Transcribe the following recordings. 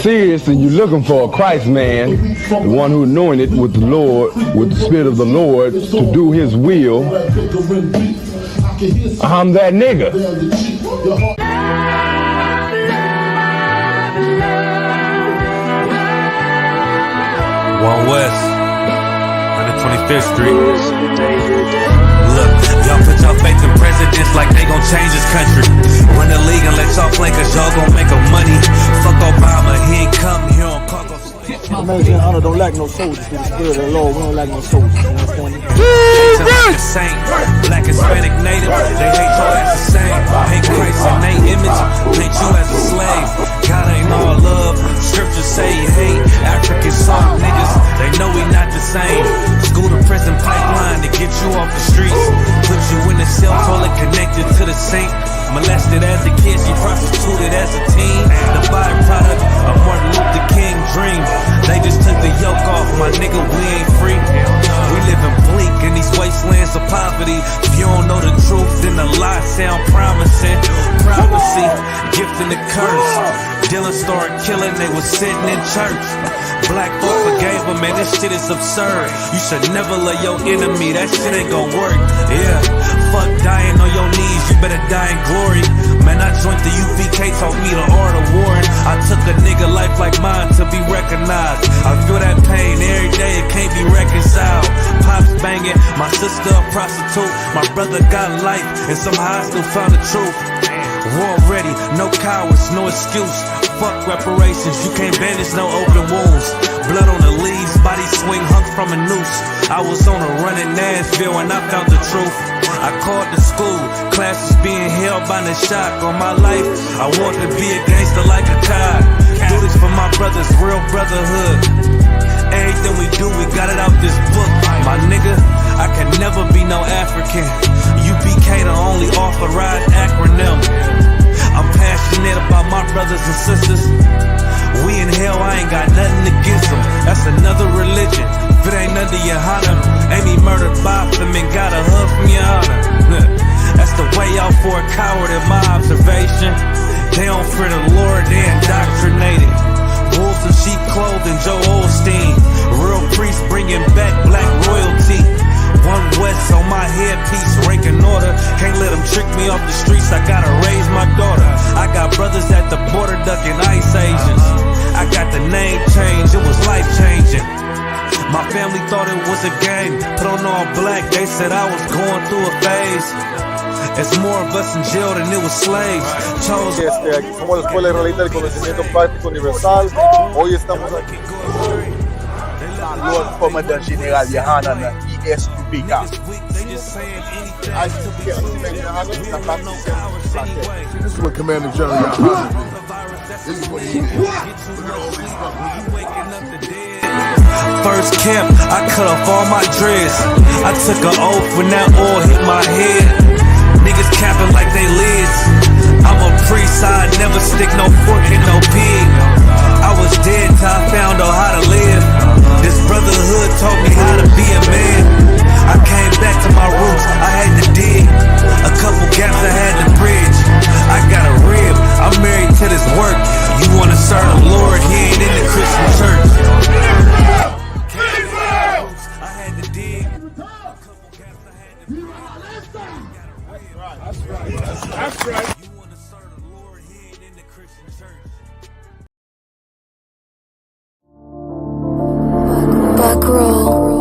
Serious, and you're looking for a Christ man, the one who anointed with the Lord, with the Spirit of the Lord, to do His will. I'm that nigga. One West, 125th Street. Look, y'all put y'all faith in presidents like they gon' change this country. Run the league and let y'all play cause y'all gon' make a money. Fuck Obama, he ain't come here on cargo. Amazing honor don't lack no soldiers through the Spirit of the Lord. We don't lack no soldiers. You understand me? Saint, black, Hispanic, native, they hate y'all as the same. Hate Christ and they image, hate you as a slave. God ain't all love, scriptures say he hate African soft niggas, they know we not the same. School to prison pipeline to get you off the streets. Put you in the cell toilet connected to the sink. Molested as a kid, she prostituted as a teen. The byproduct of Martin Luther King dream. They just took the yoke off, my nigga, we ain't free. We living bleak in these wastelands of poverty. If you don't know the truth, then the lie sound promising. Prophecy, gift and the curse. Dylan started killing, they was sitting in church. Black folk forgave him, man, this shit is absurd. You should never love your enemy, that shit ain't gon' work. Yeah, fuck dying on your knees, you better die in glory. Man, I joined the I.S.U.P.K, taught me the art of warring. I took a nigga life like mine to be recognized. I feel that pain every day, it can't be reconciled. Pops banging, my sister a prostitute. My brother got life, and somehow I still found the truth. War ready, no cowards, no excuse. Fuck reparations, you can't bandage no open wounds. Blood on the leaves, body swing hung from a noose. I was on a run in Nashville and I found the truth. I called the school, classes being held by the shock on my life. I want to be a gangster like a cop. Do this for my brothers, real brotherhood. Everything we do, we got it out this book. My nigga, I can never be no African. U.P.K the only authorized acronym. I'm passionate about my brothers and sisters. We in hell, I ain't got nothing against them. That's another religion. If it ain't under YAHANNA, Amy murdered Botham and got a hug from YAHANNA. That's the way out for a coward in my observation. They don't fear the Lord, they indoctrinated. Wolves in sheep clothing, Joe Osteen. Real priests bringing back black royalty. One West on my headpiece, ranking order. Can't let them trick me off the streets, I gotta raise my daughter. I got brothers at the border ducking ICE agents. I got the name change, it was life changing. My family thought it was a game, put on all black, they said I was going through a phase. It's more of us in jail than it was slaves. Aquí somos la Escuela Israelita del Conocimiento Práctico Universal. Hoy estamos aquí. Lord Commander General Yahanna, I.S.U.P.K. This is what Commander General Yahanna did. This is what he did. Look at all these brothers. First camp, I cut off all my dreads. I took an oath when that oil hit my head. Niggas capping like they lids. I'm a priest, I never stick no fork in no pig. I was dead till I found out how to live. This brotherhood taught me how to be a man. I came back to my roots, I had to dig. A couple gaps I had to bridge. I got a rib, I'm married to this work. You wanna serve the Lord, he ain't in the Christian church. I had to dig. That's right. You wanna serve the Lord, he ain't in the Christian church. Back roll.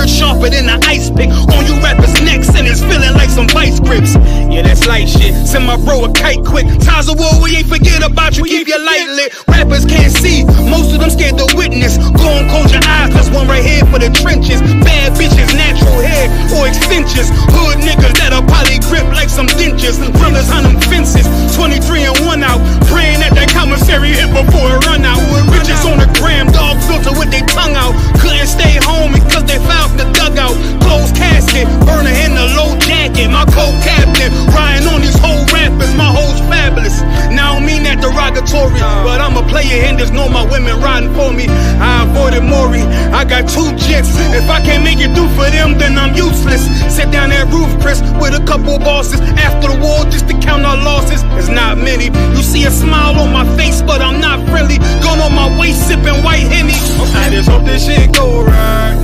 Sharper than the ice pick on you rappers' necks, and it's feeling like some vice grips. Yeah, that's light shit. Send my bro a kite quick. Ties of war, we ain't forget about you. Keep your light lit. Rappers can't see. Most of them scared to witness. Go and close your eyes. There's one right here for the trenches. Bad bitches, natural hair or extensions. Hood niggas that'll probably grip like some dentures. Brothers on them fences. 23 and 1 out. Praying that that commissary hit before it run out. Bitches on the gram, dog filter with their tongue out. Couldn't stay home because they found the dugout. Closed casket, burner in the low jacket. My co-captain, riding on these whole rappers. My hoes fabulous. Now I don't mean that derogatory, but I'm a player and there's no my women riding for me. I avoided Maury. I got 2 jets. If I can't make it through for them, then I'm useless. Sit down that roof, Chris, with a couple bosses. After the war, just to count our losses. It's not many. You see a smile on my face, but I'm not friendly. Gone on my way, sipping white Henny. I just hope this shit go right.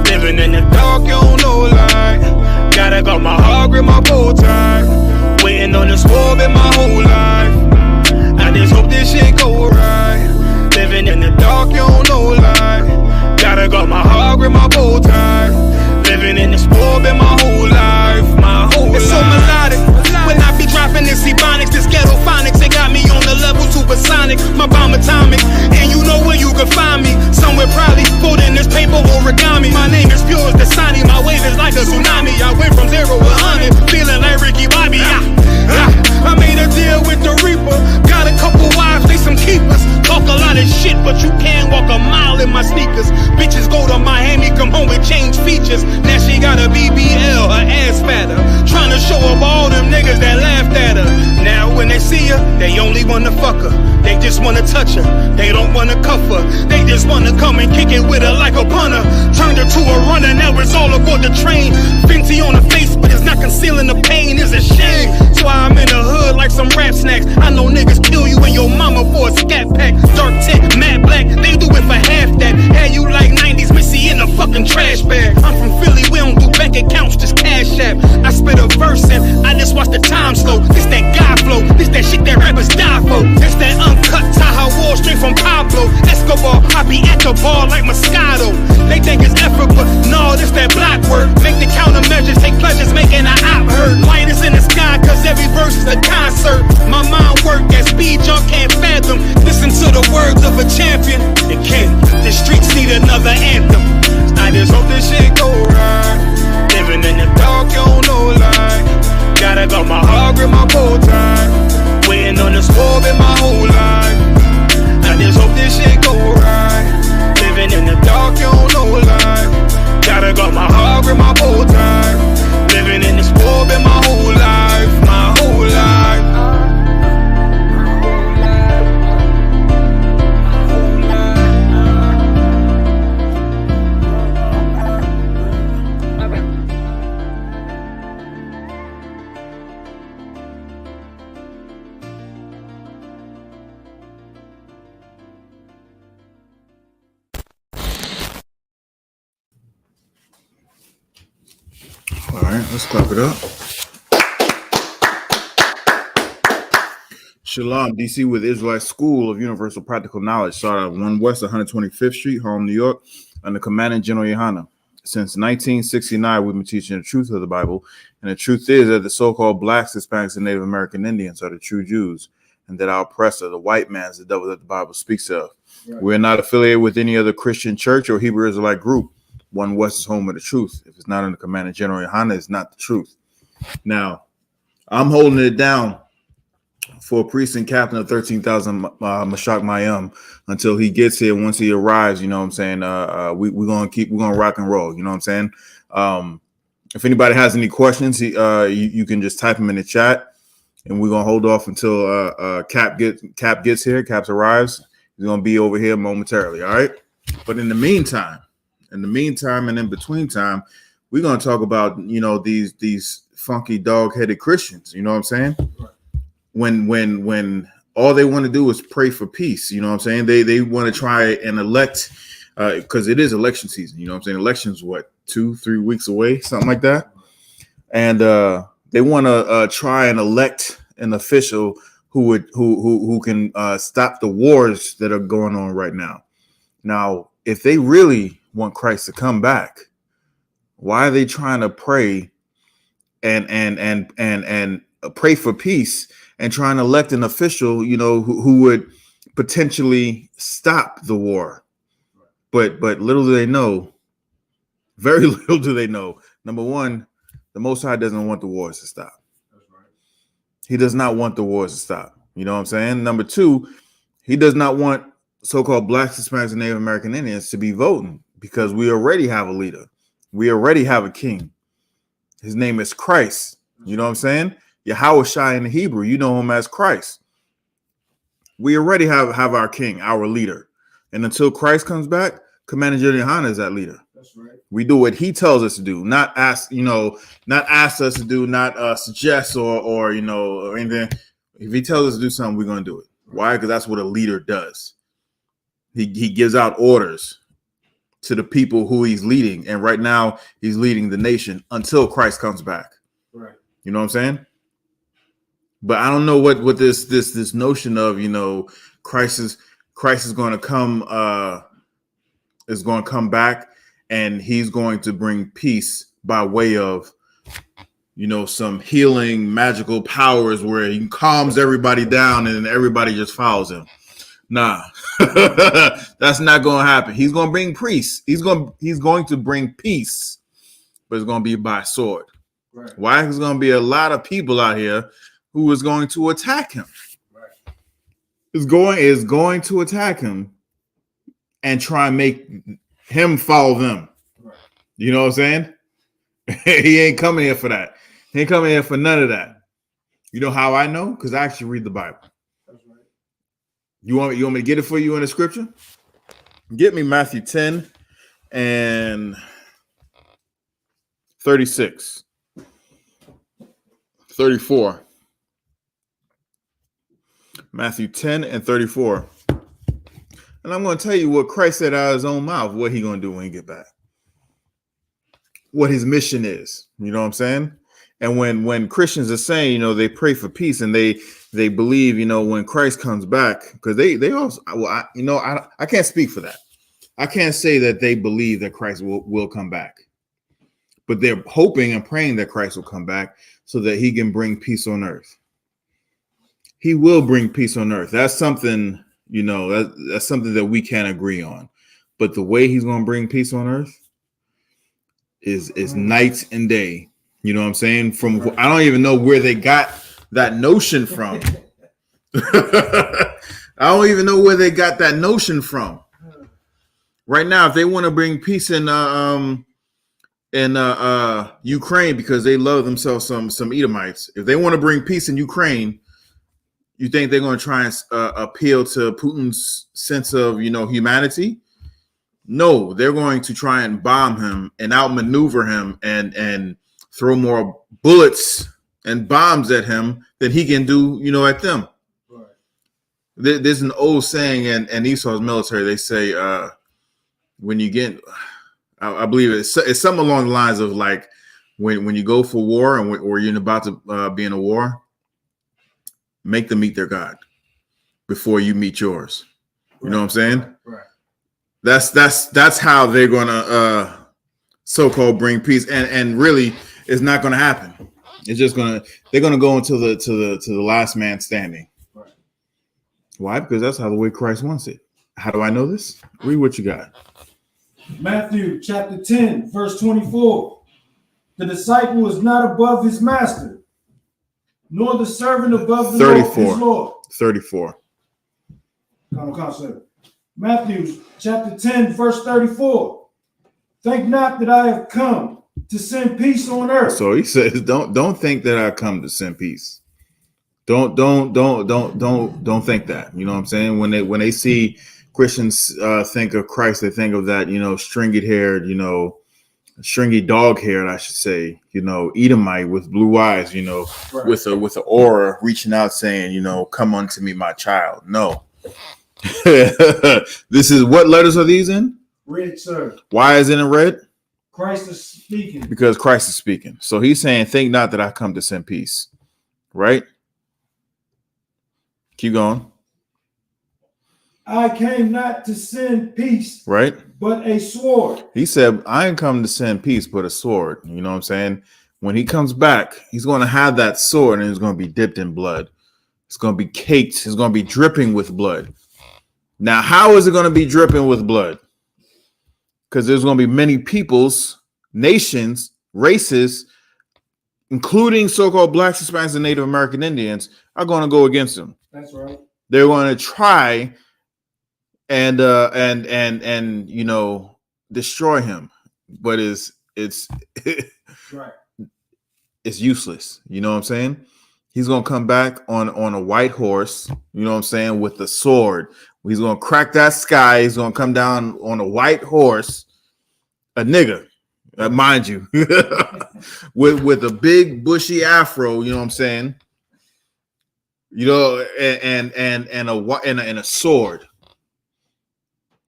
Living in the dark, you don't know light. Gotta got my heart with my bow tie. Waiting on the swab in my whole life. I just hope this shit go right. Living in the dark, you don't know light. Gotta got my heart with my bow tie. Living in the swab in my whole life. My whole life. It's so melodic. When I be dropping this ebonics, this ghetto phonics, they got me on the level supersonic. My bomb atomic, and you know where you can find me. Somewhere probably folding this paper origami. My name is pure as the Dasani. My wave is like a tsunami. I went from 0 to 100, feeling like Ricky Bobby. I made a deal with the Reaper. Got a couple wives, they some keepers. Talk a lot of shit, but you can't walk a mile in my sneakers. Bitches go to Miami, come home with change features. Now she got a BBL, her ass fatter. Trying to show up all them niggas that laughed at her. Now when they see her, they only wanna fuck her. They just wanna touch her, they don't wanna cuff her. They just wanna come and kick it with her like a punter. Turned her to a runner, now it's all aboard the train. Fenty on her face, but it's not concealing the pain, it's a shame. That's why I'm in the hood like some rap snacks. I know niggas kill you and your mama for a scat pack. Dark tint, matte black, they do it for half that. Had you like 90s Missy in a fucking trash bag. I'm from Philly, we don't do bank accounts, just cash app. I spit a verse and I just watch the time slow. This that God flow, this that shit that rappers die for. This that uncut Taha Wall straight from Pablo Escobar. I be at the bar like Moscato. They think it's effort, but no, this that block work. Make the countermeasures, take pleasures, making an op hurt. Lighters in the sky, cause every verse is a concert. My mind work at speed y'all can't fathom. Listen to the words of a champion. It can't. The streets need another anthem. I just hope this shit go right. Living in the dark, you don't know light. Gotta got my heart with my bow tie. Waiting on the swab in my whole life. I just hope this shit go right. Living in the dark, you don't know light. Gotta got my heart with my bow tie. Living in the swab in my whole life. My whole life. All right, let's clap it up. Shalom, DC with Israelite School of Universal Practical Knowledge, started at 1 West 125th Street, Harlem, New York, under Commandant General YAHANNA. Since 1969, we've been teaching the truth of the Bible, and the truth is that the so-called blacks, Hispanics, and Native American Indians are the true Jews, and that our oppressor, the white man, is the devil that the Bible speaks of. Right. We're not affiliated with any other Christian church or Hebrew Israelite group. 1 West is home of the truth. If it's not under Commandant General YAHANNA, it's not the truth. Now, I'm holding it down for precinct captain of 13,000 Mashak Mayim until he gets here. Once he arrives, you know what I'm saying, we're gonna rock and roll, you know what I'm saying. If anybody has any questions, you can just type them in the chat, and we're gonna hold off until Cap gets here. Caps arrives. He's gonna be over here momentarily. All right, but in the meantime and in between time, we're gonna talk about, you know, these funky dog-headed Christians, you know what I'm saying. When all they want to do is pray for peace, you know what I'm saying? They want to try and elect, because it is election season, you know what I'm saying? Elections, what, 2-3 weeks away, something like that. And they want to try and elect an official who can stop the wars that are going on right now. Now, if they really want Christ to come back, why are they trying to pray and pray for peace and try and elect an official, you know, who would potentially stop the war. But little do they know, very little do they know. Number one, the Most High doesn't want the wars to stop. He does not want the wars to stop. You know what I'm saying? Number two, he does not want so-called Blacks, Hispanics, and Native American Indians to be voting, because we already have a leader. We already have a king. His name is Christ. You know what I'm saying? Yahawashi in the Hebrew, you know him as Christ. We already have our king, our leader. And until Christ comes back, Commander General Yohanna is that leader. That's right. We do what he tells us to do, not ask, not ask us to do, not suggest or or anything. If he tells us to do something, we're going to do it. Why? Because that's what a leader does. He gives out orders to the people who he's leading. And right now he's leading the nation until Christ comes back. Right. You know what I'm saying? But I don't know what this notion of, Christ is going to come back, and he's going to bring peace by way of, some healing magical powers where he calms everybody down and everybody just follows him. Nah, that's not going to happen. He's going to bring peace. He's going to bring peace, but it's going to be by sword. Right. Why? There's going to be a lot of people out here who is going to attack him. Right. Is going to attack him and try and make him follow them. Right. You know what I'm saying? He ain't coming here for that. He ain't coming here for none of that. You know how I know? Because I actually read the Bible. That's right. You want me to get it for you in the scripture? Get me Matthew 10 and 36. 34. Matthew 10 and 34. And I'm going to tell you what Christ said out of his own mouth, what he's going to do when he get back. What his mission is. You know what I'm saying? And when Christians are saying, they pray for peace and they believe, when Christ comes back, because they also, I can't speak for that. I can't say that they believe that Christ will come back. But they're hoping and praying that Christ will come back so that he can bring peace on earth. He will bring peace on earth. That's something, that's something that we can't agree on. But the way he's going to bring peace on earth is night and day. You know what I'm saying? I don't even know where they got that notion from. I don't even know where they got that notion from. Right now, if they want to bring peace in Ukraine, because they love themselves some Edomites, if they want to bring peace in Ukraine, you think they're going to try and appeal to Putin's sense of, humanity? No, they're going to try and bomb him and outmaneuver him and throw more bullets and bombs at him than he can do, at them. Right. There's an old saying in Esau's military. They say when you get, I believe it's something along the lines of like when you go for war or you're about to be in a war, make them meet their God before you meet yours. You know what I'm saying? Right. That's how they're gonna so-called bring peace, and really it's not gonna happen. It's just they're gonna go until the last man standing. Right. Why? Because that's how the way Christ wants it. How do I know this? Read what you got. Matthew chapter 10, verse 24. The disciple is not above his master, nor the servant above the 34. His Lord. 34. Matthew chapter 10, verse 34. Think not that I have come to send peace on earth. So he says, don't think that I come to send peace. Don't think that. You know what I'm saying? When they see Christians think of Christ, they think of that, stringy haired, stringy dog haired, I should say, Edomite with blue eyes, right. with an aura reaching out saying, come unto me, my child. No. This is, what letters are these in? Red, sir. Why is it in red? Christ is speaking. Because Christ is speaking. So he's saying, think not that I come to send peace. Right? Keep going. I came not to send peace, right, but a sword. He said, I ain't come to send peace, but a sword. You know what I'm saying? when he comes back, he's going to have that sword and it's going to be dipped in blood. It's going to be caked. It's going to be dripping with blood. Now, how is it going to be dripping with blood? Because there's going to be many peoples, nations, races, including so-called blacks, Hispanics, and Native American Indians, are going to go against him. That's right. They're going to try and destroy him, but it's right. It's useless. You know what I'm saying? He's going to come back on a white horse, you know what I'm saying, with the sword. He's going to crack that sky. He's going to come down on a white horse, a nigga, mind you, with a big bushy afro, you know what I'm saying? You know, and a sword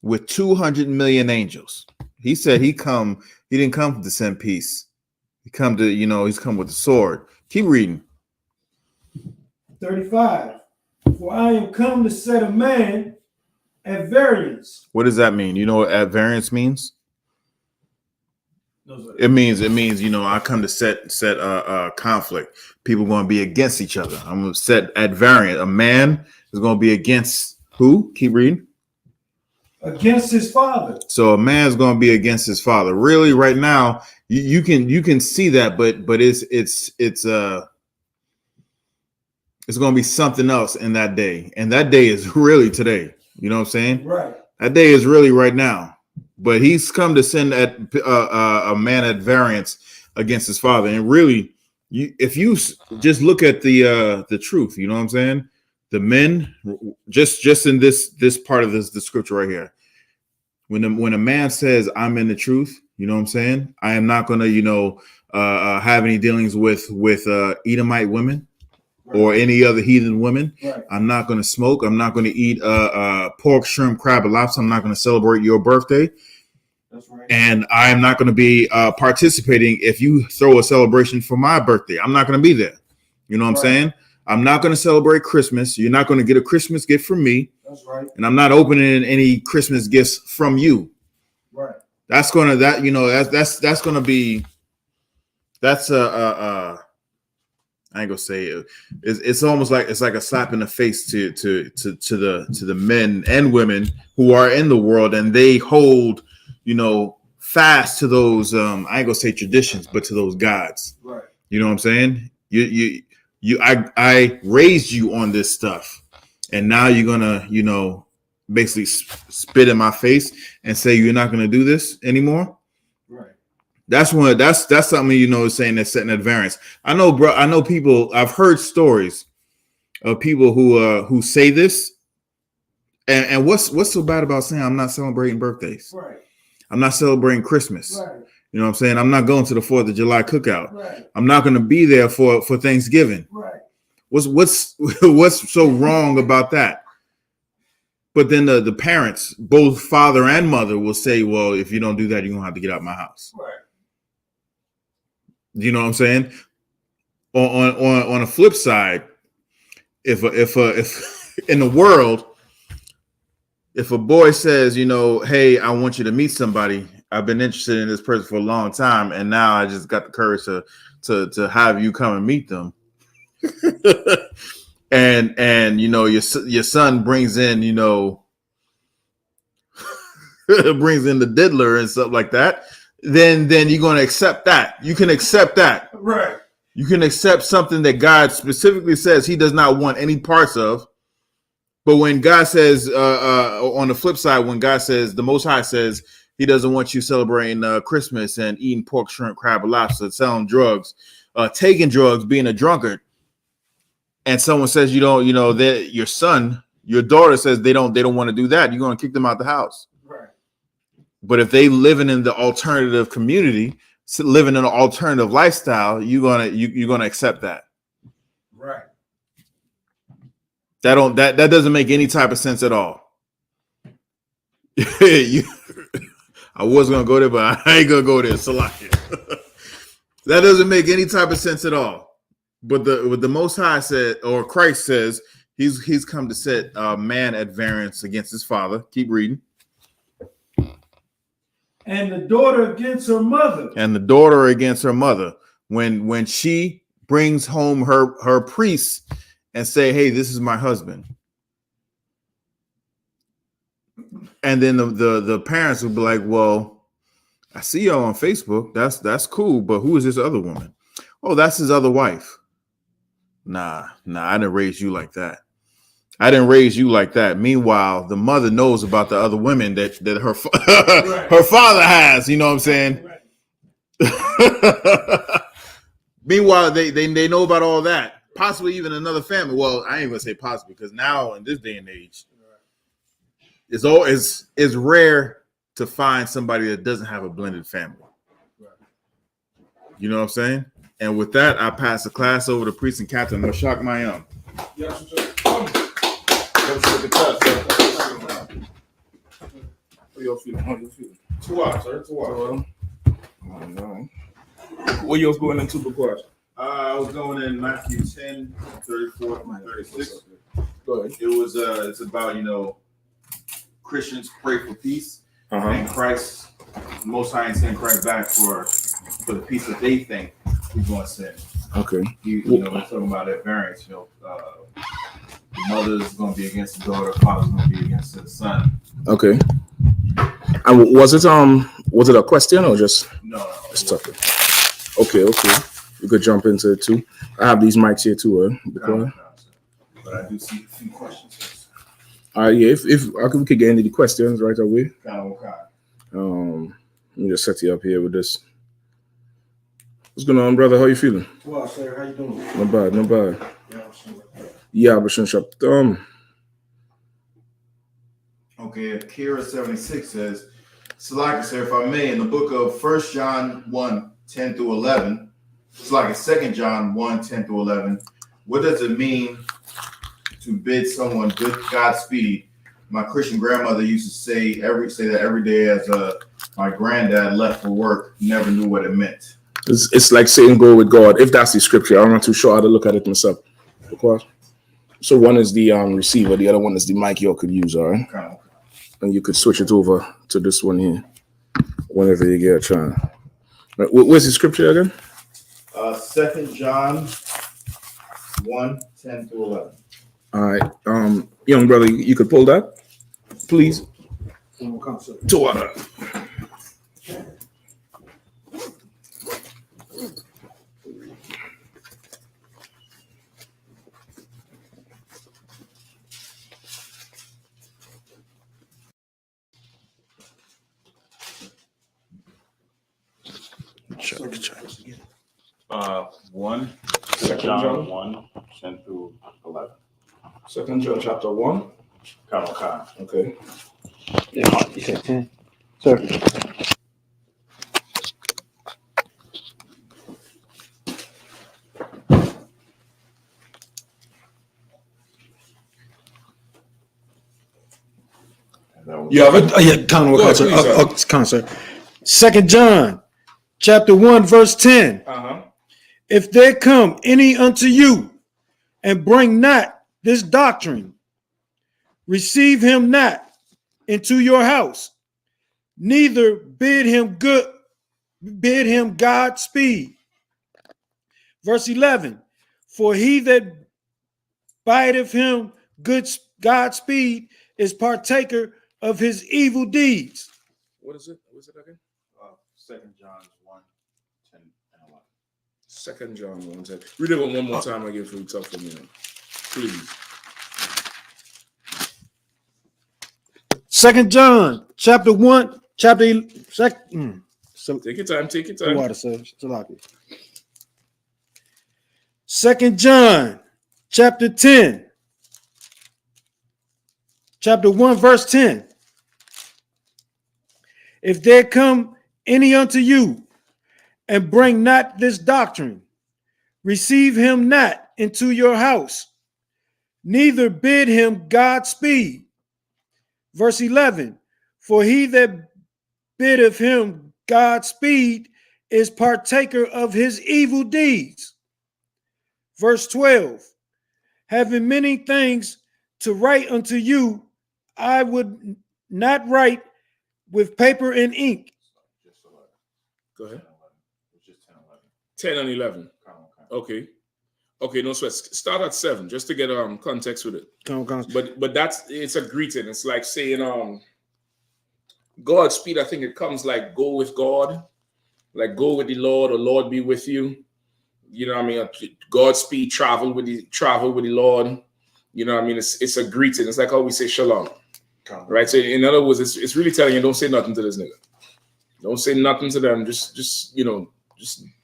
with 200 million angels. He said he didn't come to send peace. He's come with the sword. Keep reading. 35. For I am come to set a man at variance. What does that mean? You know what at variance means? It means, I come to set conflict. People are going to be against each other. I'm going to set at variance. A man is going to be against who? Keep reading. Against his father. So a man's going to be against his father. Really, right now, you can see that, but it's going to be something else in that day, and that day is really today. You know what I'm saying? Right. That day is really right now. But he's come to send a man at variance against his father, and really, if you just look at the truth, you know what I'm saying? The men, just in this part of the scripture right here, when a man says, "I'm in the truth," you know what I'm saying? I am not going to have any dealings with Edomite women. Right. Or any other heathen women. Right. I'm not going to smoke. I'm not going to eat pork, shrimp, crab, and lobster. I'm not going to celebrate your birthday. That's right. And I am not going to be participating if you throw a celebration for my birthday. I'm not going to be there. You know what I'm saying? I'm not going to celebrate Christmas. You're not going to get a Christmas gift from me. That's right. And I'm not opening any Christmas gifts from you. Right. That's going to I ain't gonna say it. It's almost like it's like a slap in the face to the men and women who are in the world, and they hold, fast to those I ain't gonna say traditions, but to those gods. Right. You know what I'm saying? I raised you on this stuff, and now you're gonna basically spit in my face and say you're not gonna do this anymore. That's something is saying that's setting at variance. I know, bro. I know people. I've heard stories of people who say this, and what's so bad about saying I'm not celebrating birthdays? Right. I'm not celebrating Christmas. Right. You know what I'm saying? I'm not going to the 4th of July cookout. Right. I'm not going to be there for Thanksgiving. Right. What's so wrong about that? But then the parents, both father and mother, will say, "Well, if you don't do that, you're gonna have to get out of my house." Right. You know what I'm saying? On a flip side, if in the world, if a boy says, "Hey, I want you to meet somebody. I've been interested in this person for a long time, and now I just got the courage to have you come and meet them," and your son brings in brings in the diddler and stuff like that. Then you're going to accept that. You can accept that. Right. You can accept something that God specifically says he does not want any parts of. But when God says, on the flip side, when God says, the Most High says he doesn't want you celebrating Christmas and eating pork, shrimp, crab, or lobster, selling drugs, taking drugs, being a drunkard, and someone says that your son, your daughter says they don't want to do that, you're going to kick them out the house. But if they living in the alternative community, living in an alternative lifestyle, you're gonna accept that. Right. That doesn't make any type of sense at all. I was gonna go there, but I ain't gonna go there. Salakia. That doesn't make any type of sense at all. But the Most High said, or Christ says, he's come to set man at variance against his father. Keep reading. And the daughter against her mother. And the daughter against her mother. when she brings home her priest and say, hey, this is my husband. And then the parents would be like, well, I see y'all on Facebook. That's cool. But who is this other woman? Oh, that's his other wife. Nah, I didn't raise you like that. Meanwhile, the mother knows about the other women that her her father has. You know what I'm saying? Right. Meanwhile, they know about all that. Possibly even another family. Well, I ain't gonna say possibly, because now in this day and age, it's rare to find somebody that doesn't have a blended family. You know what I'm saying? And with that, I pass the class over to Priest and Captain Mashak Mayam. Yes, sir. How you feeling? 2 hours, sir. 2 hours. What you was going into the class? I was going in Matthew 10, 34 and 36. Go ahead. It was it's about, Christians pray for peace, and Christ, Most High, and send Christ back for the peace that they think he's going to send. Okay. We're talking about that variance. The mother's going to be against the daughter, the father's going to be against the son. Okay. And was it a question or just? No. It's tough. Okay. You could jump into it too. I have these mics here too, but I do see a few questions. Yeah. If we could get into the questions right away. Okay. Let me just set you up here with this. What's going on, brother? How you feeling? Well, sir, how you doing? Not bad. Yeah, but shut up. Okay, Kira 76 says, Salaki, sir, if I may, in the book of 1 John 1, 10 through 11, it's like a 2 John 1, 10 through 11, what does it mean to bid someone good Godspeed? My Christian grandmother used to say that every day as my granddad left for work, never knew what it meant. It's like saying go with God. If that's the scripture, I'm not too sure how to look at it myself. So one is the receiver, the other one is the mic you could use, all right? Okay. And you could switch it over to this one here whenever you get a chance. Right, where's the scripture again? 2 John 1, 10 through 11. All right. Young brother, you could pull that, please. To water. Check. 1 John 1, 10 through 11. 2 John chapter 1. Okay. Yeah, you said 10. Sir. You have it? Yeah, concert. 2 John chapter 1, verse 10. If there come any unto you and bring not this doctrine, receive him not into your house, neither bid him Godspeed. Verse 11, for he that bideth him Godspeed is partaker of his evil deeds. What is it? What is it again? 2 John 1, 10 and 11. 2 John 1, 10. Read it one more time again for you talk for me, please. 2 John chapter 1, chapter 2. So take your time. Water, sir. 2 John chapter 10. Chapter 1, verse 10. If there come any unto you and bring not this doctrine, receive him not into your house, neither bid him Godspeed. Verse 11, for he that biddeth him Godspeed is partaker of his evil deeds. Verse 12, having many things to write unto you, I would not write with paper and ink. Go ahead. 10 and 11. Okay. Okay, no sweat. Start at 7 just to get context with it. But it's a greeting. It's like saying Godspeed. I think it comes like go with God, like go with the Lord, or Lord be with you. You know what I mean? Godspeed, travel with the Lord. You know what I mean? It's a greeting. It's like how we say shalom. Right? So in other words, it's really telling you don't say nothing to this nigga. Don't say nothing to them. Just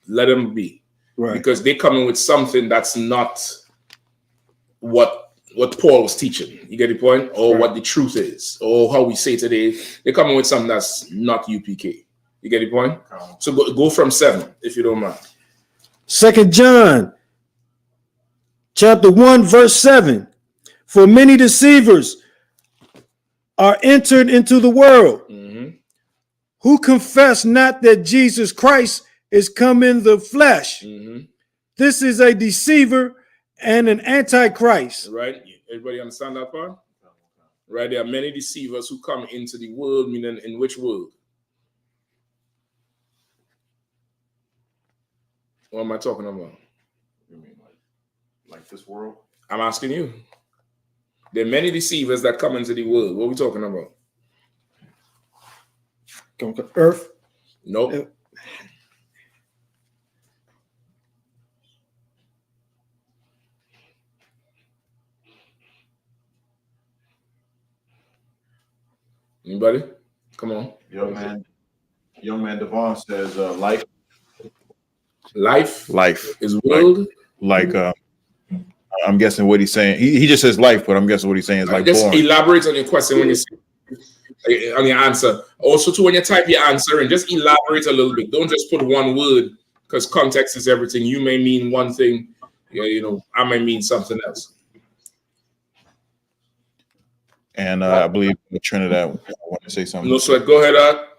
let them be. Right. Because they come in with something that's not what Paul was teaching. You get the point? Or what the truth is. Or how we say today. They come in with something that's not UPK. You get the point? So go from 7, if you don't mind. 2 John chapter 1, verse 7. For many deceivers are entered into the world, who confess not that Jesus Christ is come in the flesh. This is a deceiver and an antichrist. Right? Everybody understand that part? Right? There are many deceivers who come into the world, meaning in which world? What am I talking about? You mean like this world? I'm asking you. There are many deceivers that come into the world. What are we talking about? Earth? Nope. Anybody? Come on. Young man Devon says life. Life is world. Like I'm guessing what he's saying. He just says life, but I'm guessing what he's saying is like just born. Elaborate on your question when you say, on your answer. Also, too, when you type your answer, and just elaborate a little bit. Don't just put one word, because context is everything. You may mean one thing, I may mean something else. And I believe Trinidad want to say something. No sweat. Go ahead, Art.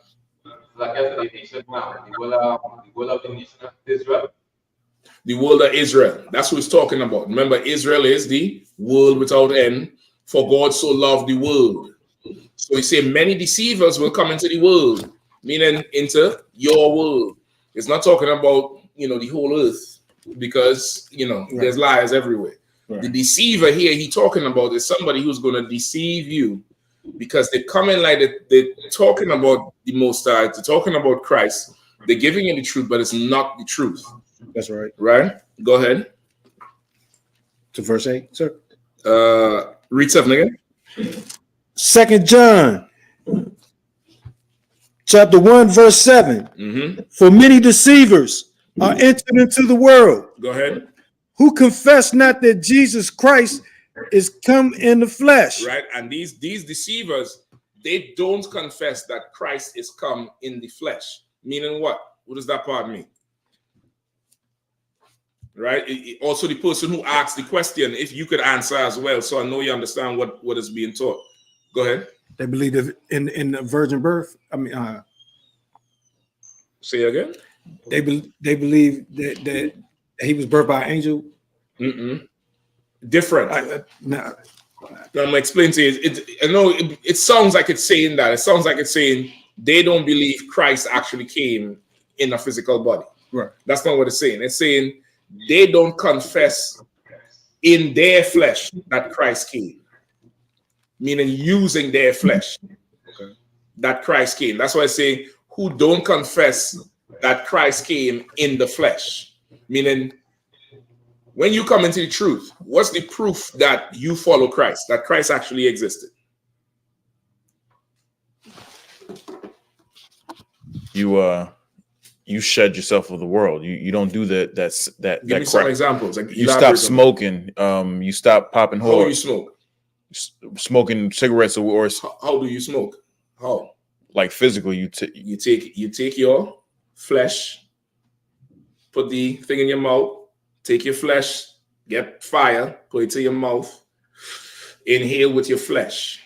The world of Israel. That's what he's talking about. Remember, Israel is the world without end. For God so loved the world. So he said many deceivers will come into the world, meaning into your world. It's not talking about, the whole earth, because, there's lies everywhere. Right. The deceiver here he talking about is somebody who's going to deceive you, because they come in like they're talking about the Most High, they're talking about Christ. They're giving you the truth, but it's not the truth. That's right. Right? Go ahead. To verse 8, sir. Read 7 again. 2 John chapter 1, verse 7. For many deceivers are entered into the world. Go ahead. Who confess not that Jesus Christ is come in the flesh. Right. And these deceivers, they don't confess that Christ is come in the flesh. Meaning what? What does that part mean? Right. Also, the person who asked the question, if you could answer as well, so I know you understand what is being taught. Go ahead. They believe in the virgin birth. I mean, say again. They believe that he was birthed by an angel. Different. I'm gonna explain to you. I know it sounds like it's saying that. It sounds like it's saying they don't believe Christ actually came in a physical body. Right. That's not what it's saying. It's saying they don't confess in their flesh that Christ came, meaning using their flesh that Christ came. That's why I say who don't confess that Christ came in the flesh, meaning when you come into the truth, what's the proof that you follow Christ, that Christ actually existed? You shed yourself of the world. You don't do that. Give me some examples. Like you stop smoking. You stop popping. How do you smoke? Smoking cigarettes or how do you smoke? How? Like physically, you take your flesh, put the thing in your mouth. Take your flesh, get fire, put it to your mouth, inhale with your flesh.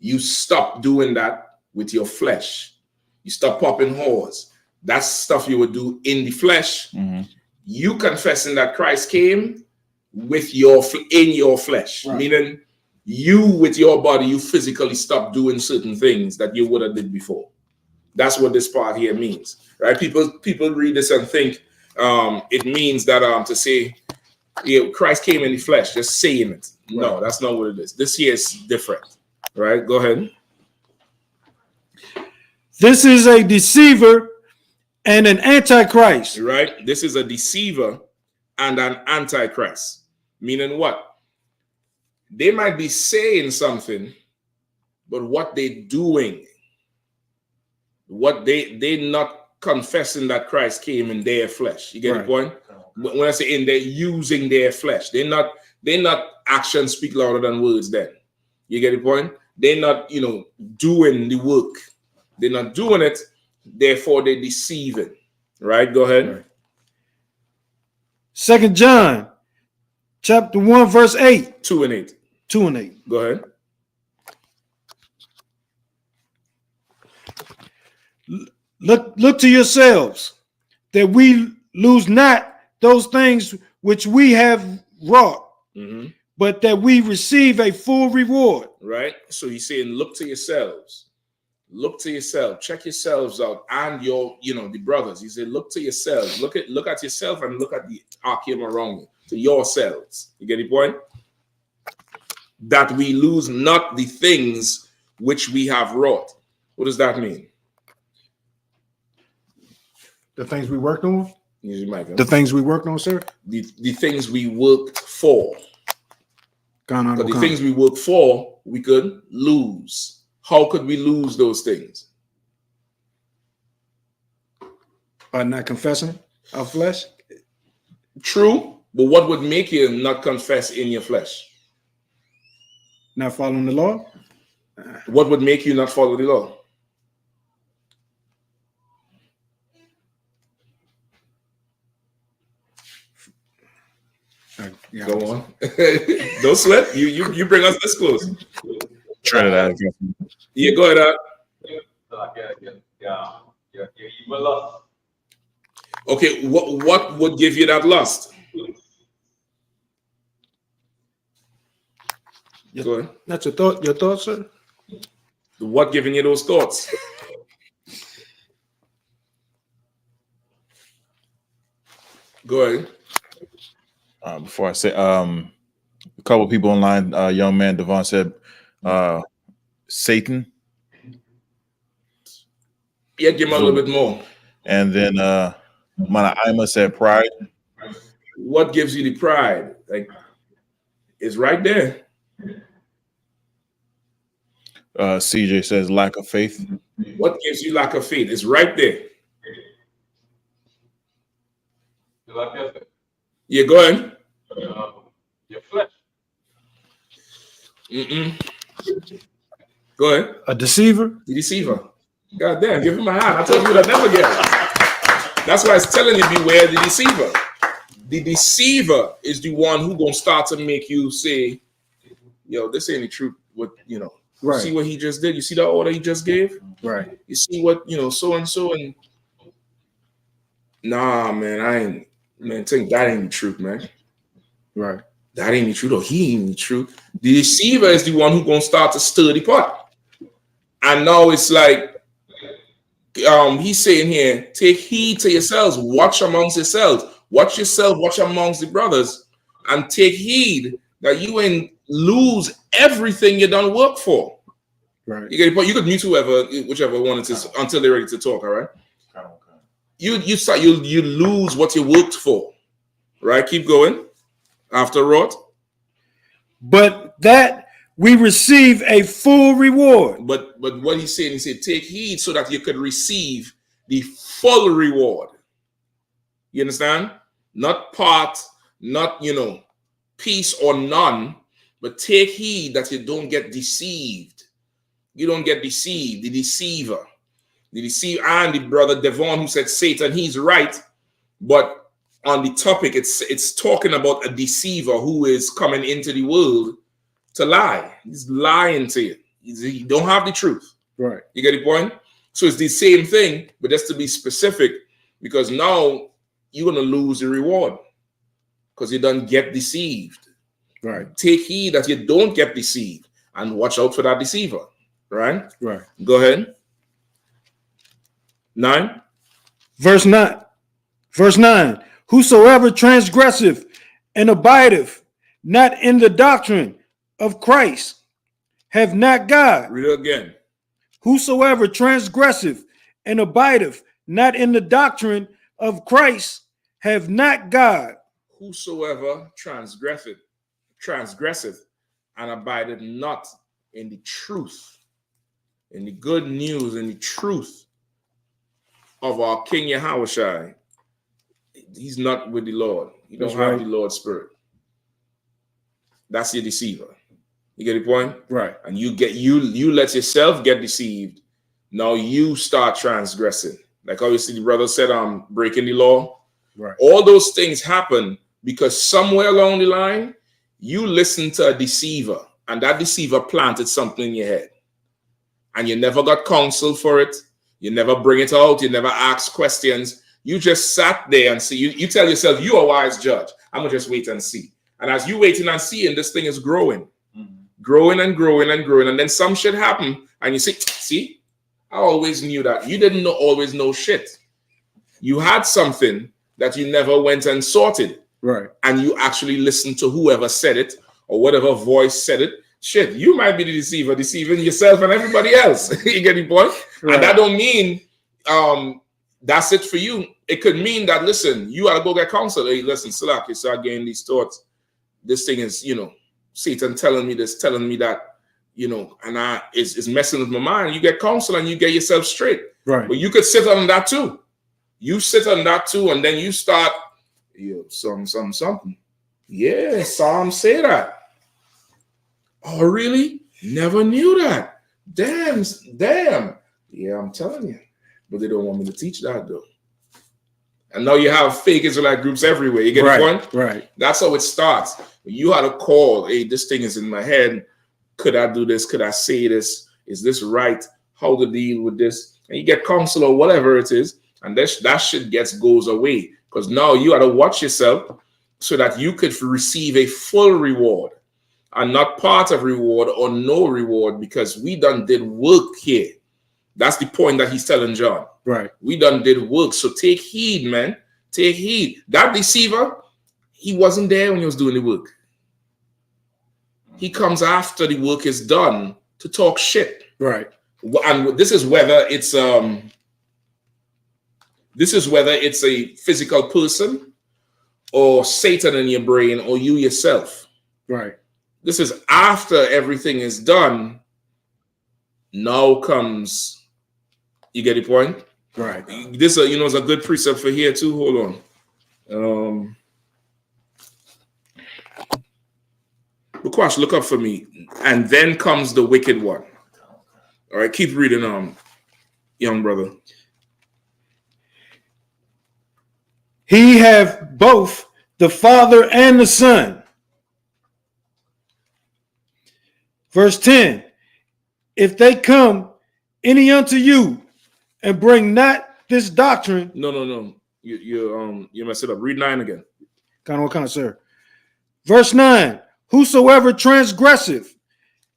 You stop doing that with your flesh. You stop popping whores. That's stuff you would do in the flesh. You confessing that Christ came with in your flesh, right. Meaning you with your body, you physically stop doing certain things that you would have did before. That's what this part here means, right? People read this and think it means that to say, yeah, Christ came in the flesh, just saying it. No, that's not what it is. This here is different, right? Go ahead. This is a deceiver and an antichrist. Right? This is a deceiver and an antichrist. Meaning what? They might be saying something, but what they're doing, what they're not confessing that Christ came in their flesh. You get the point? When I say in, they're using their flesh. They're not actions speak louder than words then. You get the point? They're not, doing the work. They're not doing it, therefore they're deceiving. Right? Go ahead. 2 John chapter 1, verse 8. 2 and 8. 2 and 8. Go ahead. Look to yourselves, that we lose not those things which we have wrought, but that we receive a full reward. Right? So he's saying, look to yourselves. Look to yourself. Check yourselves out, and your, the brothers. He said, look to yourselves. Look at yourself and look at the archeum around you. To yourselves. You get the point? That we lose not the things which we have wrought. What does that mean? The things we worked on? Use your mic. The things we worked on, sir? The things we worked for. But the things we worked for, we could lose. How could we lose those things? By not confessing our flesh? True. But what would make you not confess in your flesh? Not following the law? What would make you not follow the law? Go on. Don't slip. You bring us this close. Trinidad. Yeah, go ahead. Okay, what would give you that lust? Go ahead. That's your thought, sir? What giving you those thoughts? Go ahead. Before I say, a couple people online, young man Devon said, Satan. Yeah, give him a little bit more. And then Mana Ima said pride. What gives you the pride? Like, it's right there. CJ says lack of faith. What gives you lack of faith? It's right there. Yeah, go ahead. Your flesh. Go ahead. A deceiver? The deceiver. God damn, give him a hand. I told you that never get it. That's why it's telling you beware the deceiver. The deceiver is the one who gonna start to make you say, yo, this ain't the truth. What right. See what he just did? You see the order he just gave? Right. You see what so and so and nah, man, think that ain't the truth, man. Right. That ain't the truth, or he ain't the truth. The deceiver is the one who gonna start to stir the pot. And now it's like he's saying here, take heed to yourselves, watch amongst yourselves, watch yourself, watch amongst the brothers, and take heed that you ain't lose everything you done work for. Right. You get the point? You could mute whichever one it is until they're ready to talk, all right? You lose what you worked for. Right? Keep going. After wrought. But that we receive a full reward. But what he's saying, he said, take heed so that you could receive the full reward. You understand? Not part, not piece or none, but take heed that you don't get deceived. You don't get deceived. The deceiver. The deceiver, and the brother Devon who said Satan, he's right, but on the topic, it's talking about a deceiver who is coming into the world to lie. He's lying to you. He don't have the truth. Right. You get the point? So it's the same thing, but just to be specific, because now you're going to lose the reward because you don't get deceived. Right. Take heed that you don't get deceived and watch out for that deceiver. Right? Right. Go ahead. 9. Verse 9. Verse 9, whosoever transgresseth and abideth not in the doctrine of Christ have not God. Read it again. Whosoever transgresseth and abideth not in the doctrine of Christ have not God. Whosoever transgresseth and abideth not in the truth, in the good news, in the truth of our King Yahushua, he's not with the Lord. You don't have the Lord's Spirit. That's your deceiver. You get the point? Right. And you let yourself get deceived. Now you start transgressing. Like obviously the brother said, breaking the law. Right. All those things happen because somewhere along the line, you listened to a deceiver, and that deceiver planted something in your head. And you never got counsel for it. You never bring it out. You never ask questions. You just sat there and see. You tell yourself, you are a wise judge. I'm going to just wait and see. And as you waiting and seeing, this thing is growing. Growing and growing and growing. And then some shit happen. And you say, see, I always knew that. You didn't always know shit. You had something that you never went and sorted. Right. And you actually listened to whoever said it or whatever voice said it. Shit, you might be the deceiver, deceiving yourself and everybody else. You get the point? Right. And that don't mean that's it for you. It could mean that, listen, you got to go get counsel. Hey, listen, Salak, you start getting these thoughts. This thing is, Satan telling me this, telling me that, and it's messing with my mind. You get counsel and you get yourself straight. Right. But you could sit on that too. You sit on that too, and then you start, something. Yeah, Psalm say that. Oh, really? Never knew that. Damn. Yeah, I'm telling you. But they don't want me to teach that, though. And now you have fake Israelite groups everywhere. You get the point? Right. That's how it starts. You had a call. Hey, this thing is in my head. Could I do this? Could I say this? Is this right? How to deal with this? And you get counsel or whatever it is. And that shit goes away. Because now you got to watch yourself so that you could receive a full reward. And not part of reward or no reward, because we done did work here. That's the point that he's telling John. Right. We done did work. So take heed, man. Take heed. That deceiver, he wasn't there when he was doing the work. He comes after the work is done to talk shit. Right. And this is whether it's a physical person or Satan in your brain or you yourself. Right. This is after everything is done. Now comes, you get the point? Right. This is a good precept for here too. Hold on. Bukwash, look up for me. And then comes the wicked one. All right, keep reading, young brother. He have both the Father and the Son. Verse 10, if they come any unto you and bring not this doctrine. No. You messed it up. Read 9 again. Kind of, sir. Verse 9, whosoever transgresseth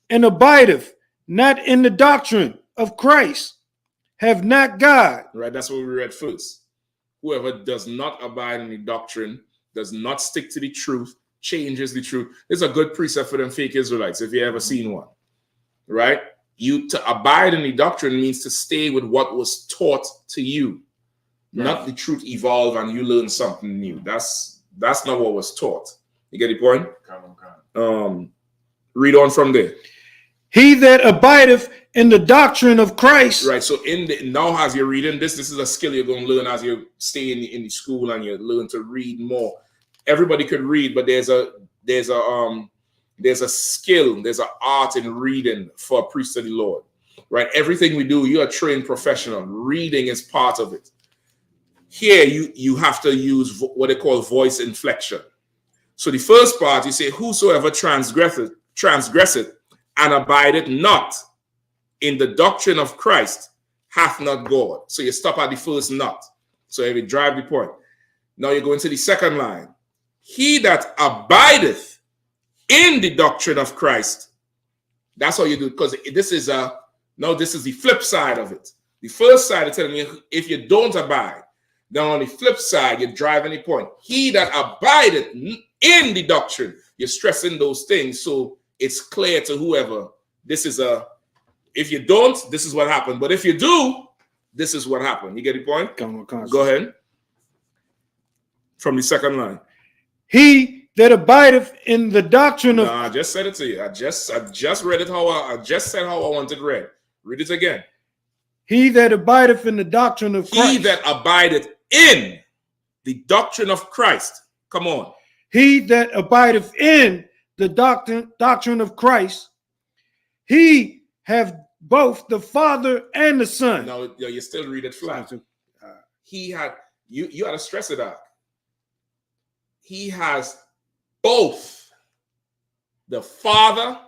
and abideth not in the doctrine of Christ have not God. Right, that's what we read first. Whoever does not abide in the doctrine, does not stick to the truth, changes the truth. It's a good precept for them fake Israelites, if you ever seen one. Right? To abide in the doctrine means to stay with what was taught to you, not the truth evolve and you learn something new. That's not what was taught. You get the point? Read on from there. He that abideth in the doctrine of Christ. Right. So now as you're reading this is a skill you're going to learn as you stay in the school and you learn to read more. Everybody could read, but there's a skill, there's an art in reading for a priest of the Lord. Right? Everything we do, you're a trained professional. Reading is part of it. Here you have to use what they call voice inflection. So the first part, you say, whosoever transgresseth and abideth not in the doctrine of Christ hath not God. So you stop at the first not. So if you drive the point. Now you go into the second line. He that abideth in the doctrine of Christ. That's how you do it. Because this is the flip side of it. The first side is telling you if you don't abide. Then on the flip side, you're driving the point. He that abideth in the doctrine, you're stressing those things so it's clear to whoever. This is if you don't, this is what happened. But if you do, this is what happened. You get the point? Go ahead. From the second line. He that abideth in the doctrine of... No, I just said it to you. I just read it how I just said how I wanted read. Read it again. He that abideth in the doctrine of Christ. He that abideth in the doctrine of Christ. Come on. He that abideth in the doctrine of Christ. He have both the Father and the Son. No, you still read it flat. He had, you had to stress it out. He has both the Father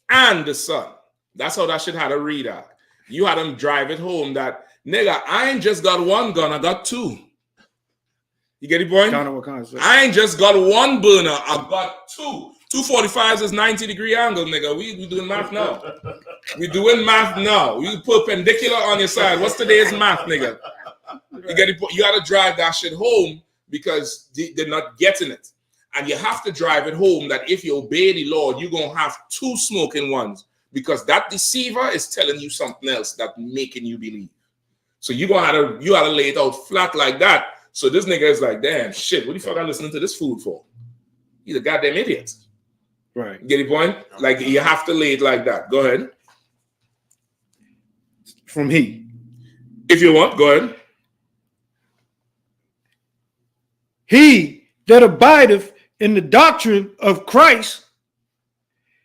and the Son. That's how that shit had to read out. You had him drive it home that, nigga, I ain't just got one gun, I got two. You get the point? I ain't just got one burner, I got two. 245s is 90-degree angle, nigga. We doing math now. We doing math now. You put perpendicular on your side. What's today's math, nigga? You get it? You got to drive that shit home because they're not getting it. And you have to drive it home that if you obey the Lord, you're going to have two smoking ones because that deceiver is telling you something else that's making you believe. So you gotta lay it out flat like that. So this nigga is like, damn, shit, what the fuck I'm listening to this food for? He's a goddamn idiot. Right. Get the point? Like, you have to lay it like that. Go ahead. From he. If you want, go ahead. He that abideth in the doctrine of Christ,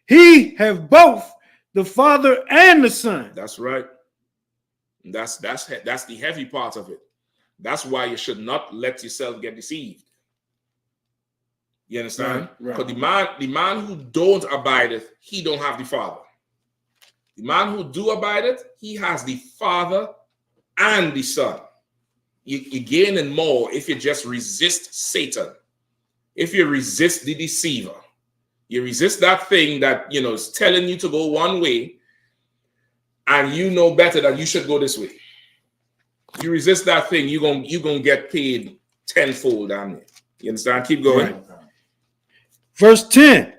he have both the Father and the Son. That's right. That's the heavy part of it. That's why you should not let yourself get deceived. You understand? Because the man who don't abideth, he don't have the Father. The man who do abideth, he has the Father and the Son. You're gaining more if you just resist Satan. If you resist the deceiver, you resist that thing that, you know, is telling you to go one way, and you know better that you should go this way. You resist that thing, you're gonna get paid tenfold down there. You understand? Keep going. Right. Verse 10.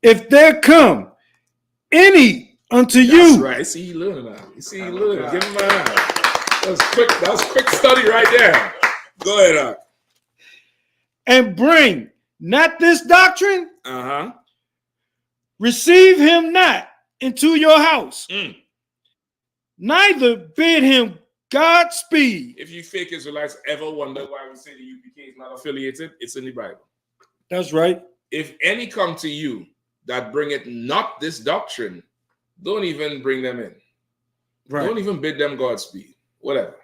If there come any unto you. That's right. See, you learning now. You see, you learning. Give him a hand. That was quick study right there. Go ahead. And bring not this doctrine. Receive him not into your house. Neither bid him Godspeed. If you fake Israelites ever wonder why we say the UPK is not affiliated, it's in the Bible. That's right. If any come to you that bringeth not this doctrine, don't even bring them in. Right. Don't even bid them Godspeed. Whatever.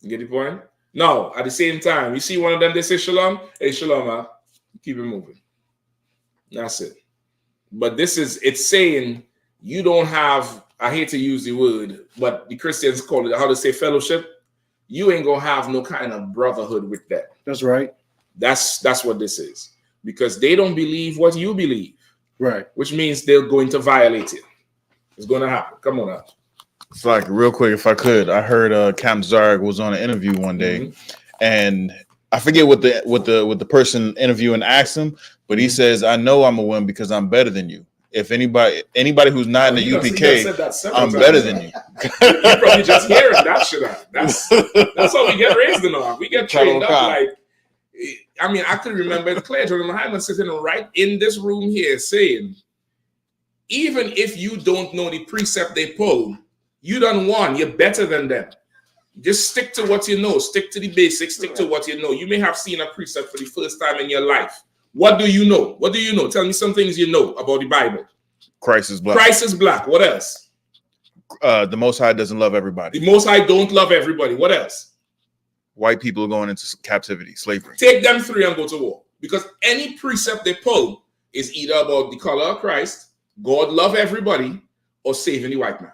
You get the point? Now, at the same time, you see one of them, they say shalom. Hey, shalom, keep it moving. That's it. But it's saying you don't have, I hate to use the word, but the Christians call it, how to say fellowship. You ain't gonna have no kind of brotherhood with that. That's right. That's what this is. Because they don't believe what you believe. Right. Which means they're going to violate it. It's going to happen. Come on out. It's like real quick, if I could, I heard Captain Zarg was on an interview one day, and I forget what the person interviewing asked him, but he says, "I know I'm a win because I'm better than you. If anybody who's not in the UPK, I'm better than you." You're probably just hearing that shit out. That's how we get raised in on. We get trained up like. I mean, I can remember Claire Jordan Hyman sitting right in this room here saying, even if you don't know the precept they pull, you done won. You're better than them. Just stick to what you know. Stick to the basics. Stick to what you know. You may have seen a precept for the first time in your life. What do you know? What do you know? Tell me some things you know about the Bible. Christ is black. Christ is black. What else? The Most High doesn't love everybody. The Most High don't love everybody. What else? White people are going into captivity, slavery. Take them three and go to war. Because any precept they pull is either about the color of Christ, God love everybody, or saving the white man.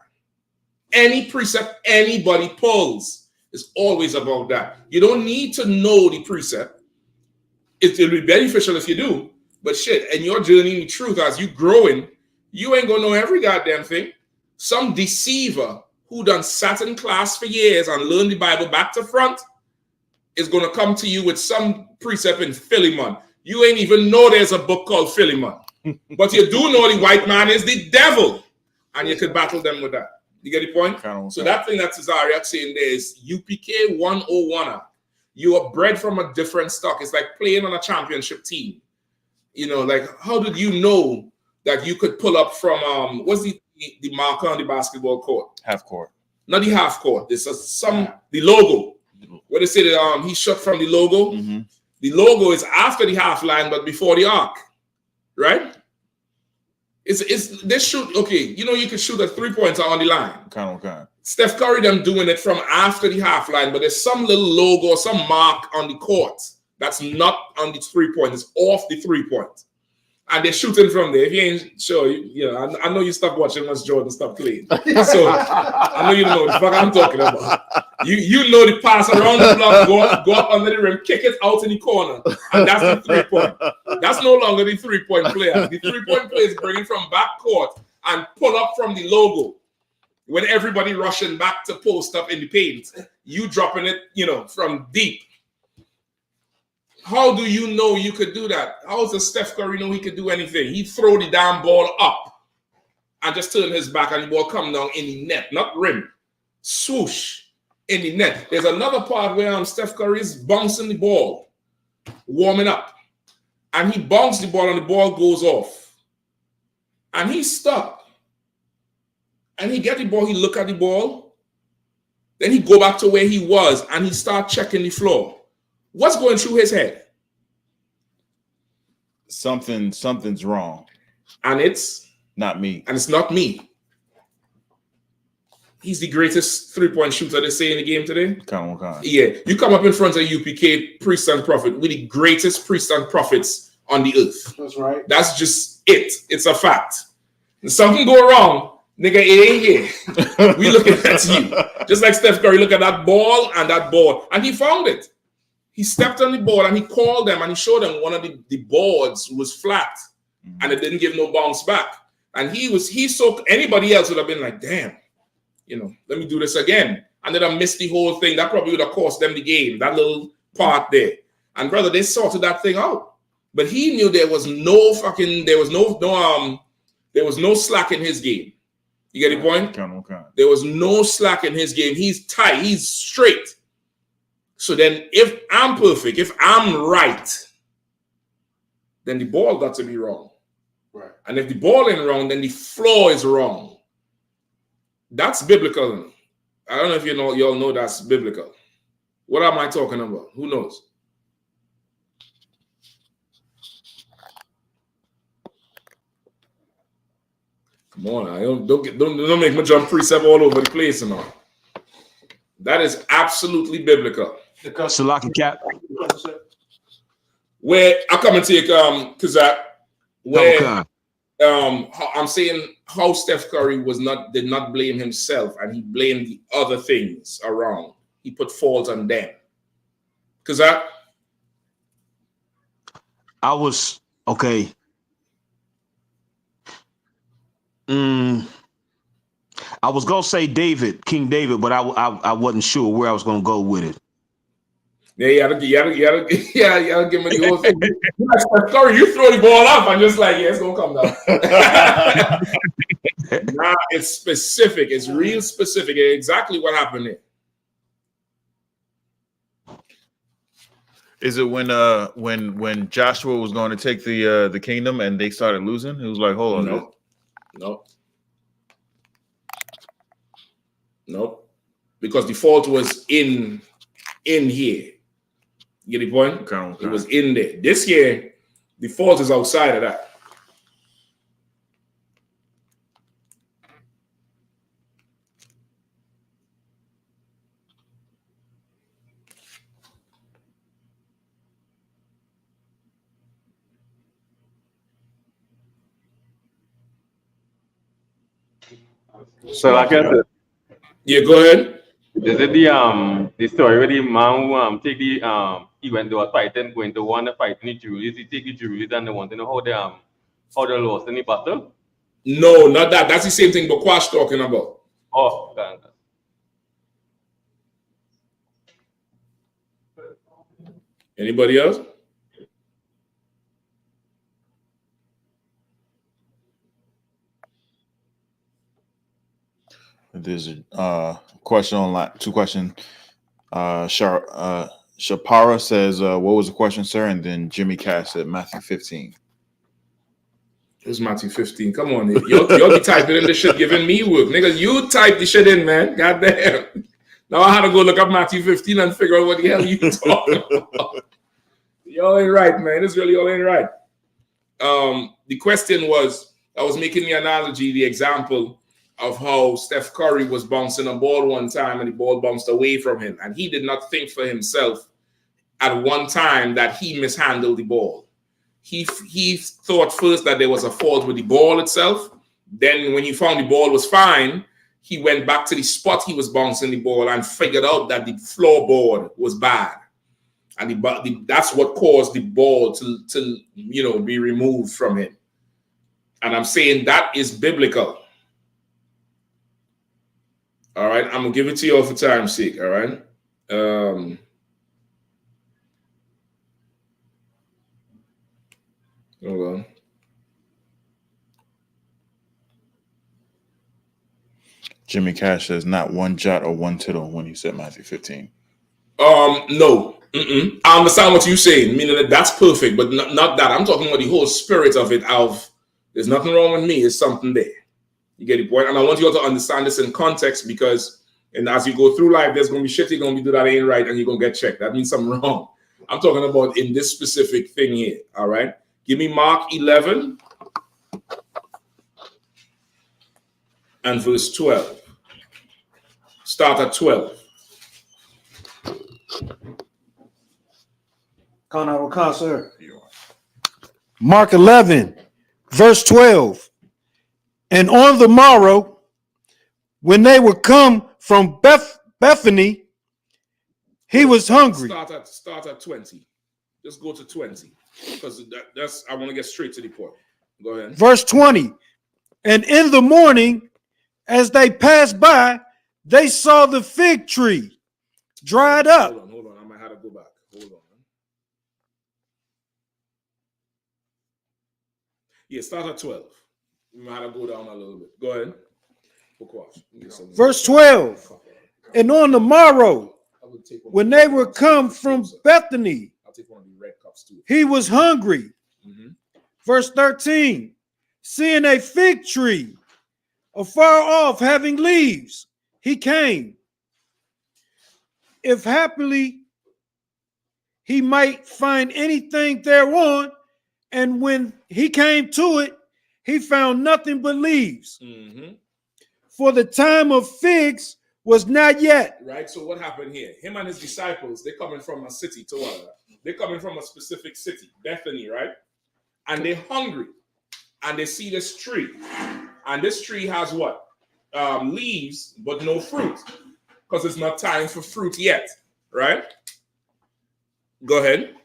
Any precept anybody pulls is always about that. You don't need to know the precept. It'll be beneficial if you do. But shit, in your journey in truth, as you growing, you ain't gonna know every goddamn thing. Some deceiver who done sat in class for years and learned the Bible back to front, is going to come to you with some precept in Philemon. You ain't even know there's a book called Philemon. But you do know the white man is the devil. And you could battle them with that. You get the point? So that thing that Cesariak saying there is UPK 101. You are bred from a different stock. It's like playing on a championship team. You know, like how did you know that you could pull up from what's the marker on the basketball court? Half court. Not the half court. This is the logo. What they say that he shot from the logo. Mm-hmm. The logo is after the half line, but before the arc, right? It's they shoot. Okay, you know you can shoot a 3-pointer on the line. Okay. Steph Curry them doing it from after the half line, but there's some little logo, some mark on the court that's not on the 3-point. It's off the 3-point. And they're shooting from there. If you ain't sure, I know you stopped watching once Jordan stopped playing. So I know you know what the fuck I'm talking about. You know the pass around the block, go up under the rim, kick it out in the corner. And that's the 3-point. That's no longer the 3-point player. The 3-point player is bringing from back court and pull up from the logo. When everybody rushing back to post up in the paint, you dropping it, from deep. How do you know you could do that? How does Steph Curry know he could do anything? He throw the damn ball up and just turn his back and the ball come down in the net, not rim. Swoosh in the net. There's another part where Steph Curry is bouncing the ball, warming up. And he bounces the ball and the ball goes off. And he stuck. And he get the ball, he look at the ball. Then he go back to where he was and he start checking the floor. What's going through his head? Something's wrong. And it's not me. And it's not me. He's the greatest 3-point shooter they say in the game today. Come on. Yeah. You come up in front of UPK, priest and prophet, with the greatest priest and prophets on the earth. That's right. That's just it. It's a fact. If something go wrong, nigga, it ain't here. We looking at you. Just like Steph Curry, look at that ball and that ball. And he found it. He stepped on the ball and he called them and he showed them one of the boards was flat and it didn't give no bounce back. And anybody else would have been like, damn, let me do this again. And then I missed the whole thing. That probably would have cost them the game, that little part there. And brother, they sorted that thing out. But he knew there was no slack in his game. You get the point? There was no slack in his game. He's tight, he's straight. So then if I'm perfect, if I'm right, then the ball got to be wrong. Right. And if the ball ain't wrong, then the floor is wrong. That's biblical. I don't know if y'all know that's biblical. What am I talking about? Who knows? Come on, don't make me jump precept all over the place and all. That is absolutely biblical. Salaki Cap. Where I come and take Kazak, where I'm saying how Steph Curry did not blame himself and he blamed the other things around. He put fault on them. Kazak? I was okay. I was gonna say King David, but I wasn't sure where I was gonna go with it. Yeah, you gotta give me the whole thing. Sorry, you throw the ball up. I'm just like, yeah, it's gonna come down. Nah, it's specific. It's real specific. Exactly what happened there. Is it when Joshua was going to take the kingdom and they started losing? It was like, hold on. Nope. Because the fault was in here. You get the point? Okay. It was in there. This year, the fault is outside of that. So I guess yeah, go ahead. Is it the story where the man who take the even though a fighting going to want to fight in the Jews, he take the Jews and they want to know how they lost in the battle? No, not that. That's the same thing Bakwash talking about. Oh, thanks. Anybody else? There's a question online. Two questions. Shapara says, "What was the question, sir?" And then Jimmy Cash said, "Matthew 15." It's Matthew 15. Come on, y'all be typing in this shit, giving me work, nigga. You type the shit in, man. Goddamn. Now I had to go look up Matthew 15 and figure out what the hell you talking about. Y'all ain't right, man. This really y'all ain't right. The question was, I was making the analogy, the example of how Steph Curry was bouncing a ball one time and the ball bounced away from him. And he did not think for himself at one time that he mishandled the ball. He thought first that there was a fault with the ball itself. Then when he found the ball was fine, he went back to the spot he was bouncing the ball and figured out that the floorboard was bad. And that's what caused the ball to be removed from him. And I'm saying that is biblical. All right, I'm gonna give it to you all for time's sake. All right. Hold on. Jimmy Cash says, "Not one jot or one tittle" when he said Matthew 15. No. I understand what you're saying, meaning that's perfect, but not that. I'm talking about the whole spirit of it. There's nothing wrong with me. It's something there. You get the point? And I want you all to understand this in context because, and as you go through life, there's going to be shit you're going to do that ain't right and you're going to get checked. That means something wrong. I'm talking about in this specific thing here. All right? Give me Mark 11 and verse 12. Start at 12. Sir. Mark 11, verse 12. And on the morrow, when they were come from Bethany, he was hungry. Start at 20. Just go to 20 because that's I want to get straight to the point. Go ahead. Verse 20. And in the morning, as they passed by, they saw the fig tree dried up. Hold on. I might have to go back. Hold on. Yeah, start at 12. We might have to go down a little bit. Go ahead. Verse 12. And on the morrow, when they were come from Bethany, he was hungry. Verse 13. Seeing a fig tree afar off having leaves, he came. If happily he might find anything thereon, and when he came to it, he found nothing but leaves. For the time of figs was not yet. Right, so what happened here? Him and his disciples, they're coming from a city, they're coming from a specific city, Bethany, right? And they're hungry. And they see this tree. And this tree has what? Leaves, but no fruit. Because it's not time for fruit yet, right? Go ahead.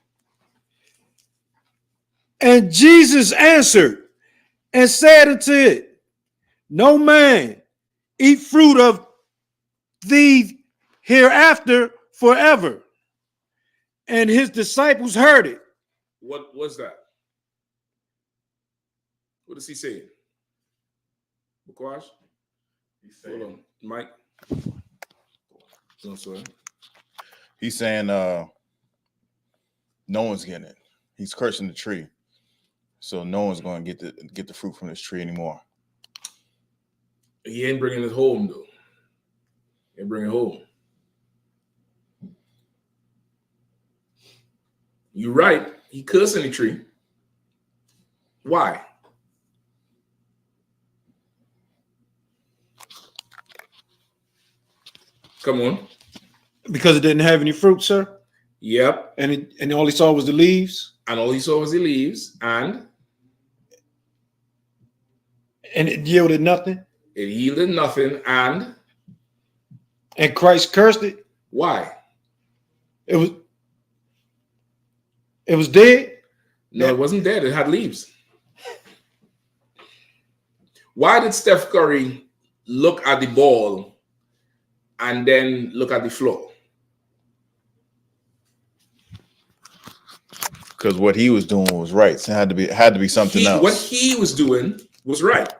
And Jesus answered and said unto it, no man eat fruit of thee hereafter forever. And his disciples heard it. What was that? What is he saying? Bukash? Hold on. Mike? No, sorry. He's saying no one's getting it. He's cursing the tree. So no one's going to get the fruit from this tree anymore. He ain't bringing it home, though. He ain't bringing it home. You're right. He cursing the tree. Why? Come on. Because it didn't have any fruit, sir? Yep. And all he saw was the leaves? And all he saw was the leaves. And it yielded nothing? It yielded nothing. And Christ cursed it? Why? It was dead? No, it wasn't dead. It had leaves. Why did Steph Curry look at the ball and then look at the floor? Because what he was doing was right. So it had to be something else. What he was doing was right.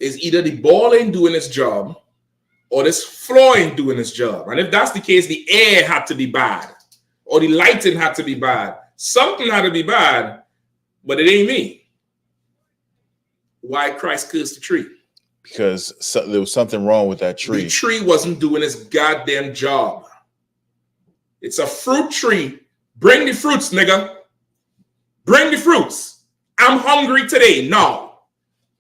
Is either the ball ain't doing its job or this floor ain't doing its job. And if that's the case, the air had to be bad or the lighting had to be bad. Something had to be bad, but it ain't me. Why Christ cursed the tree? Because there was something wrong with that tree. The tree wasn't doing its goddamn job. It's a fruit tree. Bring the fruits, nigga. Bring the fruits. I'm hungry today. No.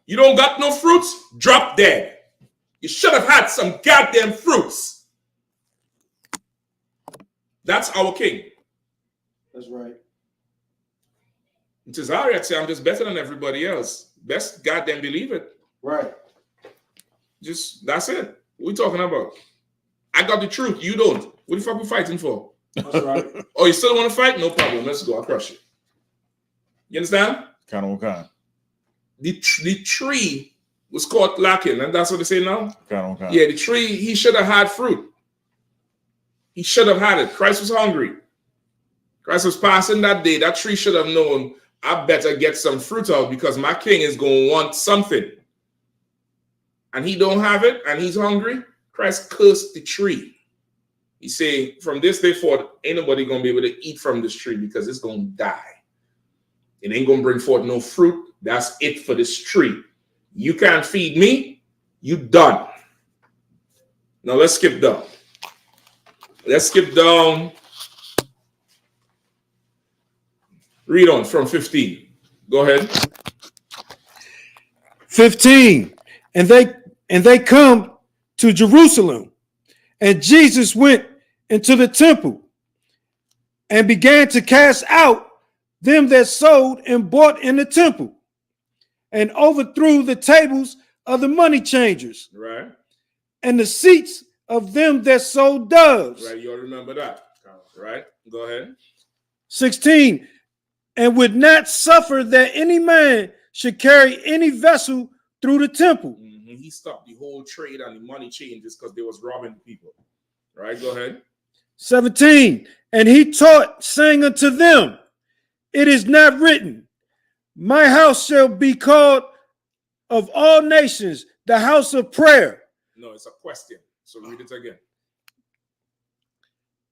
You don't got no fruits? Drop dead. You should have had some goddamn fruits. That's our king. That's right. And Tazariak say, I'm just better than everybody else. Best goddamn believe it. Right. Just, that's it. What are we talking about? I got the truth. You don't. What the fuck we fighting for? That's right. Oh, you still want to fight? No problem. Let's go. I'll crush it. You understand? Kind of. The tree was caught lacking, and that's what they say now? Kind of. Yeah, the tree, he should have had fruit. He should have had it. Christ was hungry. Christ was passing that day. That tree should have known, I better get some fruit out because my king is going to want something. And he don't have it, and he's hungry. Christ cursed the tree. He say, from this day forward, ain't nobody going to be able to eat from this tree because it's going to die. It ain't going to bring forth no fruit. That's it for this tree. You can't feed me. You done. Now let's skip down. Let's skip down. Read on from 15. Go ahead. 15. And they come to Jerusalem. And Jesus went into the temple and began to cast out them that sold and bought in the temple, and overthrew the tables of the money changers, right, and the seats of them that sold doves. Right, you'll remember that. Right, go ahead. 16. And would not suffer that any man should carry any vessel through the temple. Mm-hmm. He stopped the whole trade and the money changes because they was robbing people. Right, go ahead. 17. And he taught, saying unto them, it is not written, my house shall be called of all nations the house of prayer. No, it's a question. So read it again.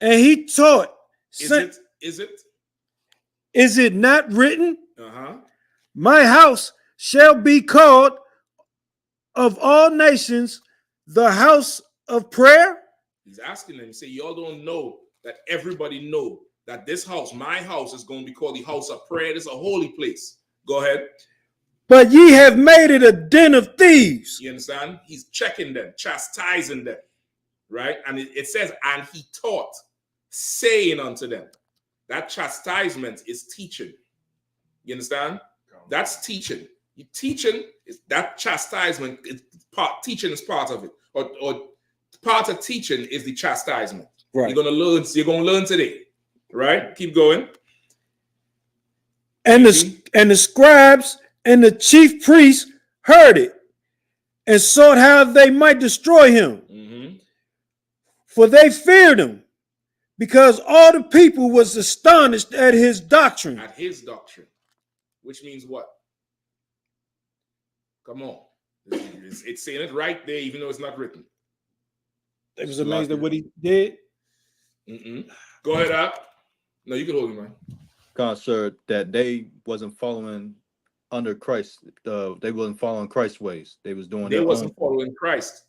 And he taught. Is it not written? Uh-huh. My house shall be called of all nations the house of prayer. He's asking them, say, y'all don't know that everybody know that this house, my house, is going to be called the house of prayer. It's a holy place. Go ahead. But ye have made it a den of thieves. You understand? He's checking them, chastising them. Right? And it says, and he taught, saying unto them. That chastisement is teaching. You understand? That's teaching. You teaching is that chastisement. Teaching is part of it. Or part of teaching is the chastisement. Right. You're gonna learn today. Right? Keep going. And the scribes and the chief priests heard it and sought how they might destroy him. Mm-hmm. For they feared him, because all the people was astonished at his doctrine. At his doctrine. Which means what? Come on. It's saying it right there, even though it's not written. They was amazed at what he did. Mm-mm. Go ahead, Al. No, you can hold it, man. God, sir, that they wasn't following under Christ. They wasn't following Christ's ways. They was doing. They wasn't following Christ.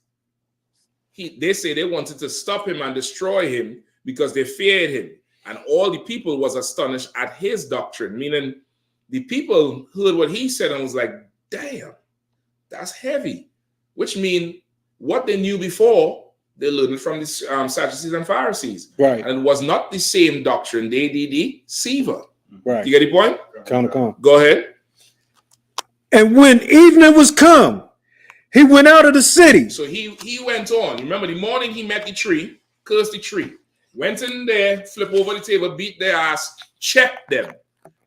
They say they wanted to stop him and destroy him because they feared him, and all the people was astonished at his doctrine. Meaning, the people heard what he said and was like, "Damn, that's heavy." Which means what they knew before. They learned it from the Sadducees and Pharisees. Right. And it was not the same doctrine. They did deceiver. Right. You get the point? Come. Go ahead. And when evening was come, he went out of the city. So he went on. Remember, the morning he met the tree, cursed the tree. Went in there, flip over the table, beat their ass, checked them.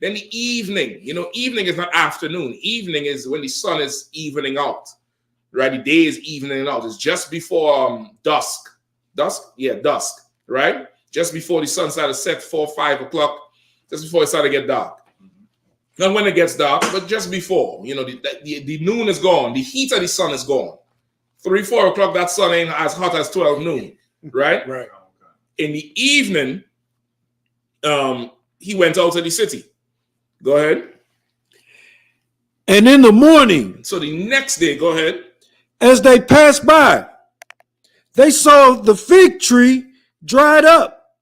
Then the evening, evening is not afternoon. Evening is when the sun is evening out. Right, the day is evening out. It's just before dusk. Dusk, right? Just before the sun started to set, 4 or 5 o'clock. Just before it started to get dark. Not when it gets dark, but just before. You know, the noon is gone. The heat of the sun is gone. 3, 4 o'clock, that sun ain't as hot as 12 noon, right? Right. In the evening, he went out of the city. Go ahead. And in the morning, so the next day, go ahead. As they passed by, they saw the fig tree dried up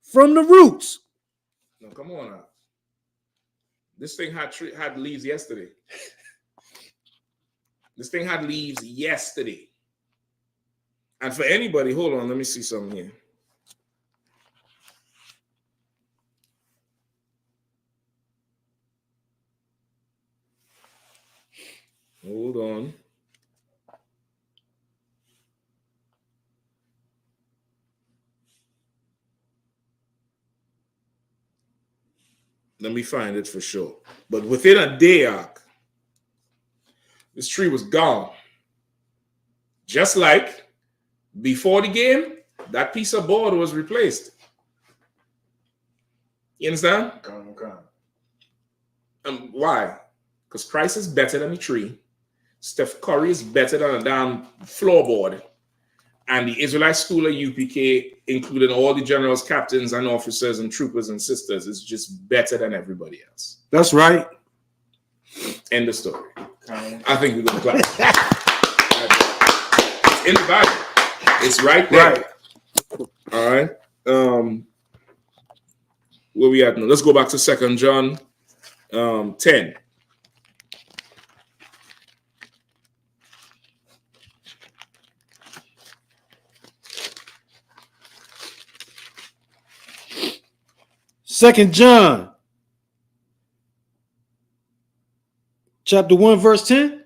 from the roots. No, come on now. This thing had leaves yesterday. This thing had leaves yesterday. And for anybody, hold on, let me see something here. Hold on. Let me find it for sure. But within a day, this tree was gone. Just like before the game, that piece of board was replaced. You understand? Why? Because Christ is better than the tree. Steph Curry is better than a damn floorboard. And the Israelite school of UPK, including all the generals, captains, and officers, and troopers and sisters, is just better than everybody else. That's right. End of story. I think we're going to clap. It's in the Bible. It's right there. Right. All right. Where we at now? Let's go back to 2 John 10. Second John, chapter 1, verse 10.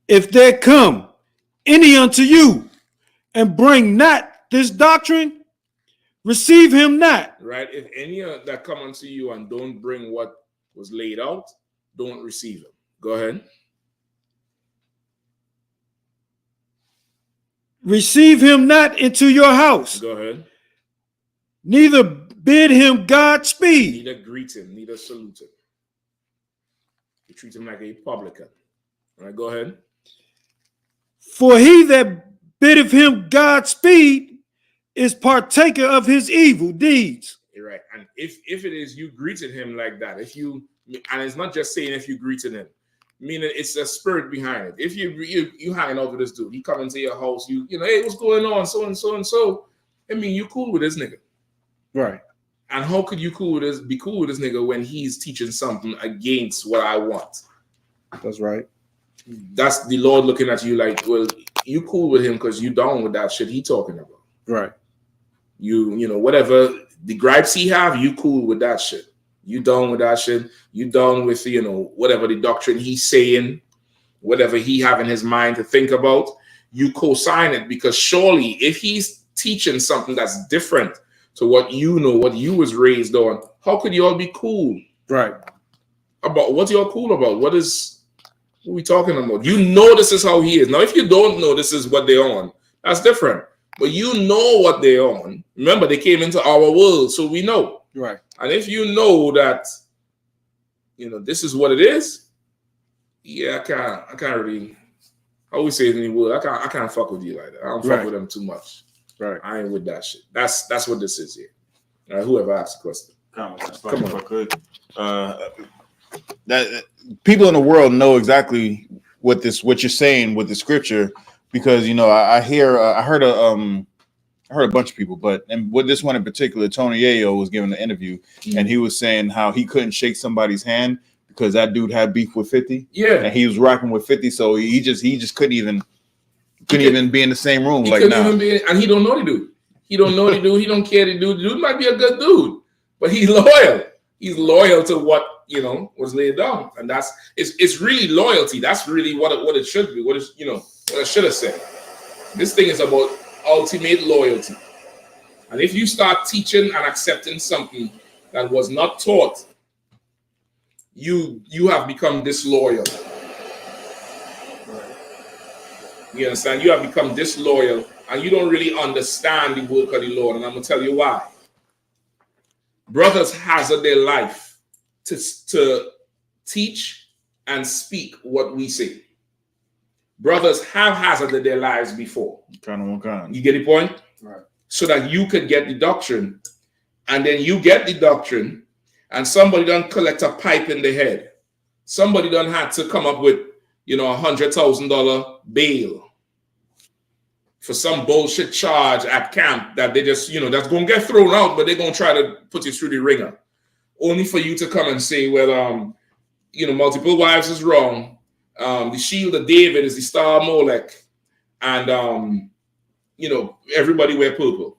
If there come any unto you and bring not this doctrine, receive him not. Right? If any that come unto you and don't bring what was laid out, don't receive him. Go ahead. Receive him not into your house. Go ahead. Neither bid him Godspeed. Neither greet him, neither salute him. You treat him like a publican. All right, go ahead. For he that biddeth him Godspeed is partaker of his evil deeds. You're right. And if it is you greeted him like that, and it's not just saying if you greeted him, meaning it's a spirit behind it. If you hanging out with this dude, he come into your house, you know, hey, what's going on? So and so and so. I mean, you cool with this nigga. Right. And how could you be cool with this nigga when he's teaching something against what I want? That's right. That's the Lord looking at you like, well, you cool with him because you down with that shit he talking about. Right. You know, whatever the gripes he have, you cool with that shit. You down with that shit. You down with, you know, whatever the doctrine he's saying, whatever he have in his mind to think about, you co-sign it, because surely if he's teaching something that's different to what you know, what you was raised on, how could you all be cool? Right. About what you're cool about? What we talking about? You know this is how he is. Now, if you don't know this is what they're on, that's different. But you know what they're on. Remember, they came into our world, so we know. Right. And if you know that, you know, this is what it is, yeah, I can't really, I always say it in the world, I can't fuck with you like that. I don't fuck with them too much. Right. I ain't with that shit. That's what this is here. All right, whoever asked the question. Come on. That people in the world know exactly what you're saying with the scripture, because you know I heard a bunch of people, and with this one in particular, Tony Yayo was giving an interview, and he was saying how he couldn't shake somebody's hand because that dude had beef with 50. Yeah, and he was rocking with 50, so he just couldn't even be in the same room. Like now, and he don't know the dude. He don't know the dude. He don't care the dude. The dude might be a good dude, but he's loyal. He's loyal to what, you know, was laid down, and it's really loyalty. That's really what it should be. What I should have said. This thing is about ultimate loyalty. And if you start teaching and accepting something that was not taught, you have become disloyal. You understand? You have become disloyal, and you don't really understand the work of the Lord. And I'm going to tell you why. Brothers hazard their life to teach and speak what we say. Brothers have hazarded their lives before. You get the point? Right. So that you could get the doctrine. And then you get the doctrine and somebody done collect a pipe in the head. Somebody done had to come up with, $100,000 bail for some bullshit charge at camp that they just, that's going to get thrown out, but they're going to try to put you through the ringer. Only for you to come and say, well, multiple wives is wrong. The shield of David is the star of Molech. And, everybody wear purple.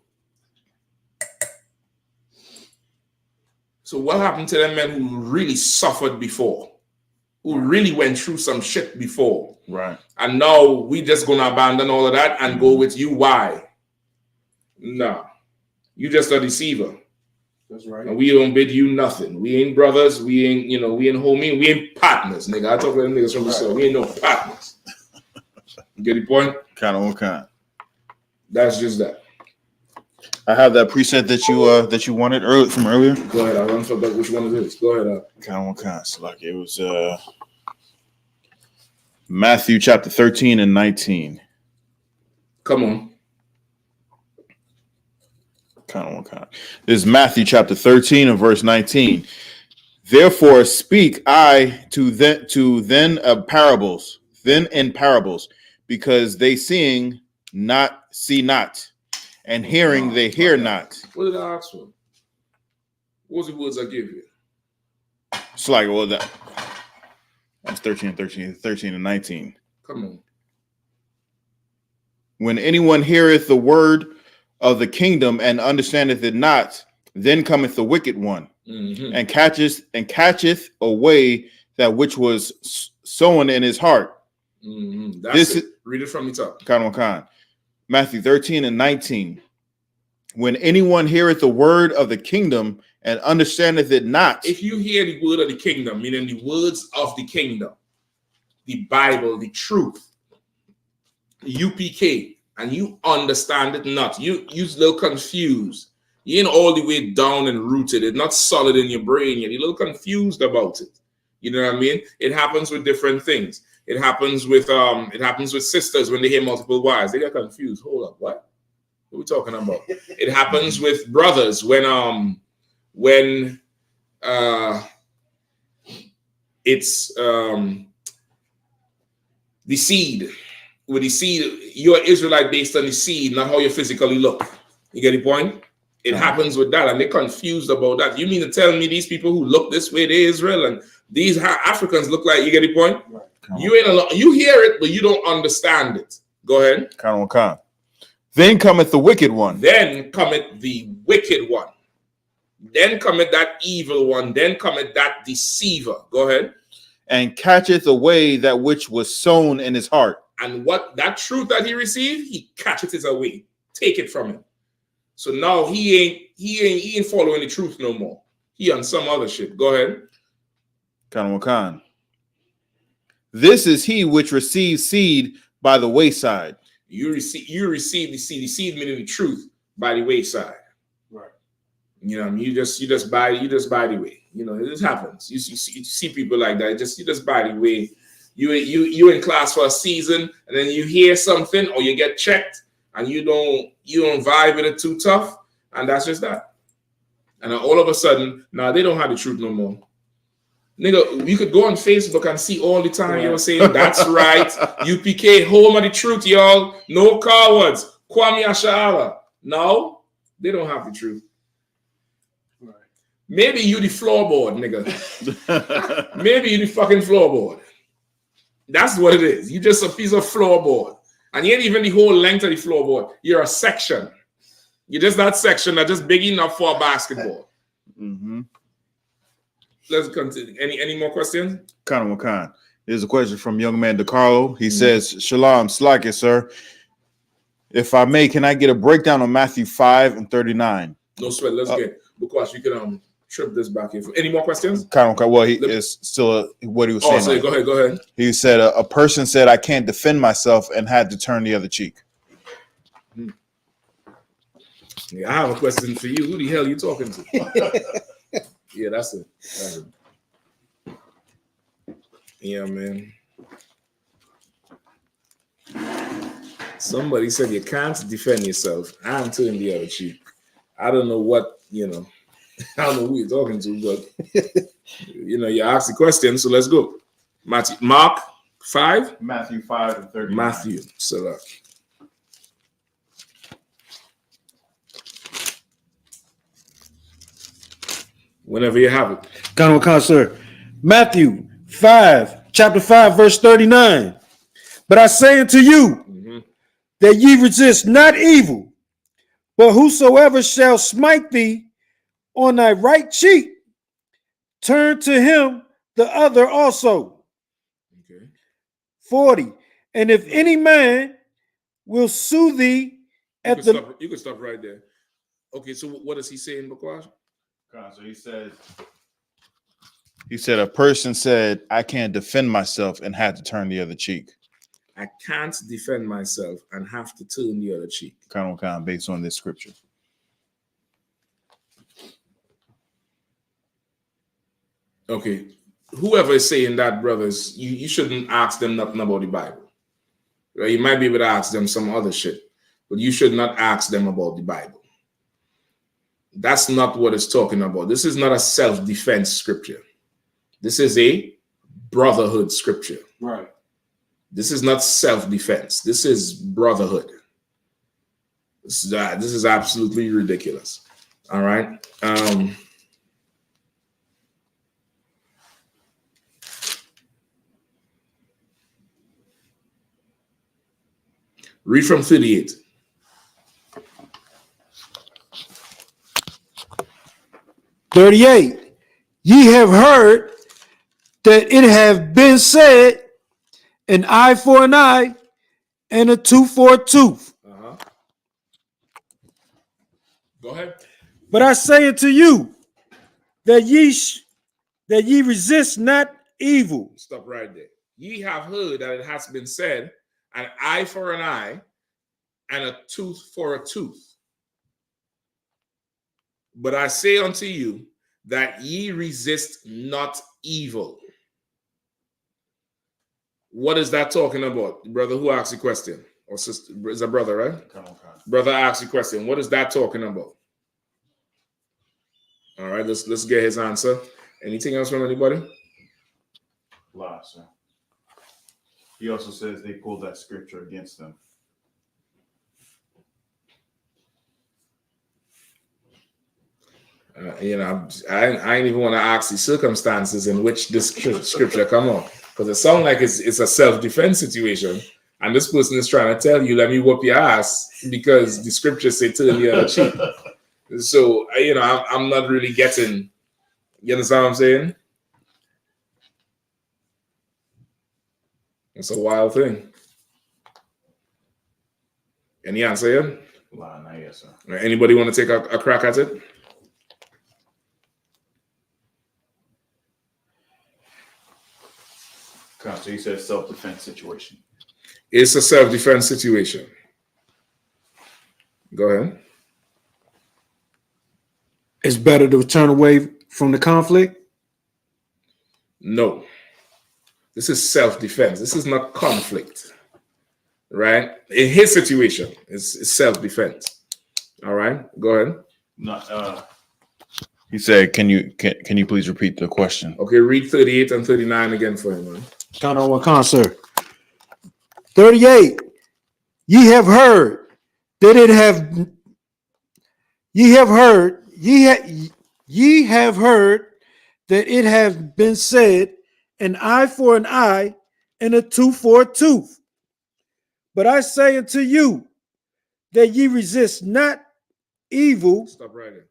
So what happened to them men who really suffered before? Who really went through some shit before? Right. And now we just going to abandon all of that and go with you. Why? No. You just a deceiver. That's right. And we don't bid you nothing. We ain't brothers. We ain't, we ain't homie. We ain't partners, nigga. I talk about them niggas from the store. We ain't no partners. You get the point? Kind. That's just that. I have that preset that you wanted from earlier. Go ahead. I don't forget which one it is. Go ahead. Kind. So like it was Matthew chapter 13 and 19. Come on. Kind. This is Matthew chapter 13 and verse 19. Therefore speak I to then parables, then in parables, because they see not, and hearing they hear not. What did I ask for? What was the words I gave you? It's like, well, that's 13 and 19. Come on. When anyone heareth the word of the kingdom and understandeth it not, then cometh the wicked one, and catcheth away that which was sown in his heart. That's it. Read it from the top. Kind. Matthew 13 and 19. When anyone heareth the word of the kingdom and understandeth it not. If you hear the word of the kingdom, meaning the words of the kingdom, the Bible, the truth, the UPK, and you understand it not, you're a little confused. You ain't all the way down and rooted. It's not solid in your brain yet. You're a little confused about it. You know what I mean? It happens with different things. It happens with sisters when they hear multiple wives. They get confused. Hold up, what are we talking about? It happens with brothers when it's the seed. With the seed, you're Israelite based on the seed, not how you physically look. You get the point? It happens with that, and they're confused about that. You mean to tell me these people who look this way, they're Israel, and these Africans look like, you get the point? Right. You ain't alone. You hear it, but you don't understand it. Go ahead. Kind. Then cometh the wicked one. Then cometh the wicked one. Then cometh that evil one. Then cometh that deceiver. Go ahead. And catcheth away that which was sown in his heart. And what that truth that he received, he catcheth it away. Take it from him. So now he ain't following the truth no more. He on some other shit. Go ahead. Kind. This is he which receives seed by the wayside. You receive the seed meaning the truth by the wayside. Right. You know what I mean? You just buy the way. You know, this happens. You see people like that. You just buy the way. You in class for a season and then you hear something or you get checked and you don't vibe with it too tough, and that's just that. And then all of a sudden, now they don't have the truth no more. Nigga, you could go on Facebook and see all the time you were saying, that's right, UPK, home of the truth, y'all. No cowards. Kwame Ashala. No, they don't have the truth. Right. Maybe you the floorboard, nigga. Maybe you the fucking floorboard. That's what it is. You just a piece of floorboard. And you ain't even the whole length of the floorboard. You're a section. You're just that section that's just big enough for a basketball. Mm-hmm. Let's continue. Any more questions? Kind. There's a question from young man DeCarlo. He says, Shalom, Slake, sir. If I may, can I get a breakdown on Matthew 5 and 39? No sweat. Let's get, because you can trip this back in. Any more questions? Kind. Well, he is still what he was saying. So go ahead. He said a person said, I can't defend myself and had to turn the other cheek. Yeah, I have a question for you. Who the hell you talking to? Yeah, that's it. Yeah, man. Somebody said you can't defend yourself and turn the other cheek. I don't know what, I don't know who you're talking to, but, you asked the question, so let's go. Mark 5? Matthew 5 and 39. Matthew, so whenever you have it. Come, sir. Matthew 5, chapter 5, verse 39. But I say unto you that ye resist not evil, but whosoever shall smite thee on thy right cheek, turn to him the other also. Okay. 40. And if any man will sue thee you can stop right there. Okay, so what does he say in Bakwash? So he said a person said, I can't defend myself and had to turn the other cheek. I can't defend myself and have to turn the other cheek. Kind of based on this scripture. Okay. Whoever is saying that, brothers, you shouldn't ask them nothing about the Bible. Right? You might be able to ask them some other shit, but you should not ask them about the Bible. That's not what it's talking about. This is not a self-defense scripture. This is a brotherhood scripture. Right. This is not self-defense. This is brotherhood. This is absolutely ridiculous. All right. Read from 38. Ye have heard that it have been said, an eye for an eye and a tooth for a tooth. Go ahead. But I say unto you that ye resist not evil. Stop right there. Ye have heard that it has been said, an eye for an eye and a tooth for a tooth. But I say unto you that ye resist not evil. What is that talking about? Brother, who asked the question? Or sister? It's a brother, right? Brother asked the question. What is that talking about? All right, let's get his answer. Anything else from anybody? Last, sir. He also says they pulled that scripture against them. I ain't even want to ask the circumstances in which this scripture come on, because it sounds like it's a self-defense situation, and this person is trying to tell you, let me whoop your ass because the scriptures say turn the other cheek. So I'm not really getting. You understand what I'm saying? It's a wild thing. Any answer here? Not yet, sir. Anybody want to take a crack at it? So he says self-defense situation. It's a self-defense situation. Go ahead. It's better to turn away from the conflict? No. This is self-defense. This is not conflict. Right? In his situation, it's self-defense. All right? Go ahead. He said, can you please repeat the question? Okay, read 38 and 39 again for him, man. Count on one concert. 38. Ye have heard that it have. Ye have heard that it have been said, an eye for an eye and a tooth for a tooth. But I say unto you that ye resist not evil. Stop right there.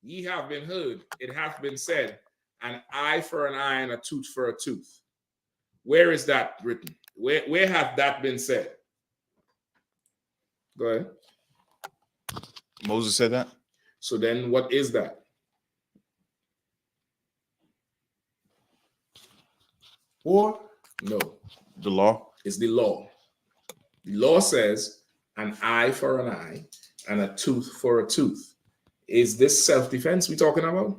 Ye have been heard, it hath been said, an eye for an eye and a tooth for a tooth. Where is that written? Where hath that been said? Go ahead. Moses said that. So then what is that? War? No. The law? It's the law. The law says an eye for an eye and a tooth for a tooth. Is this self-defense we talking about?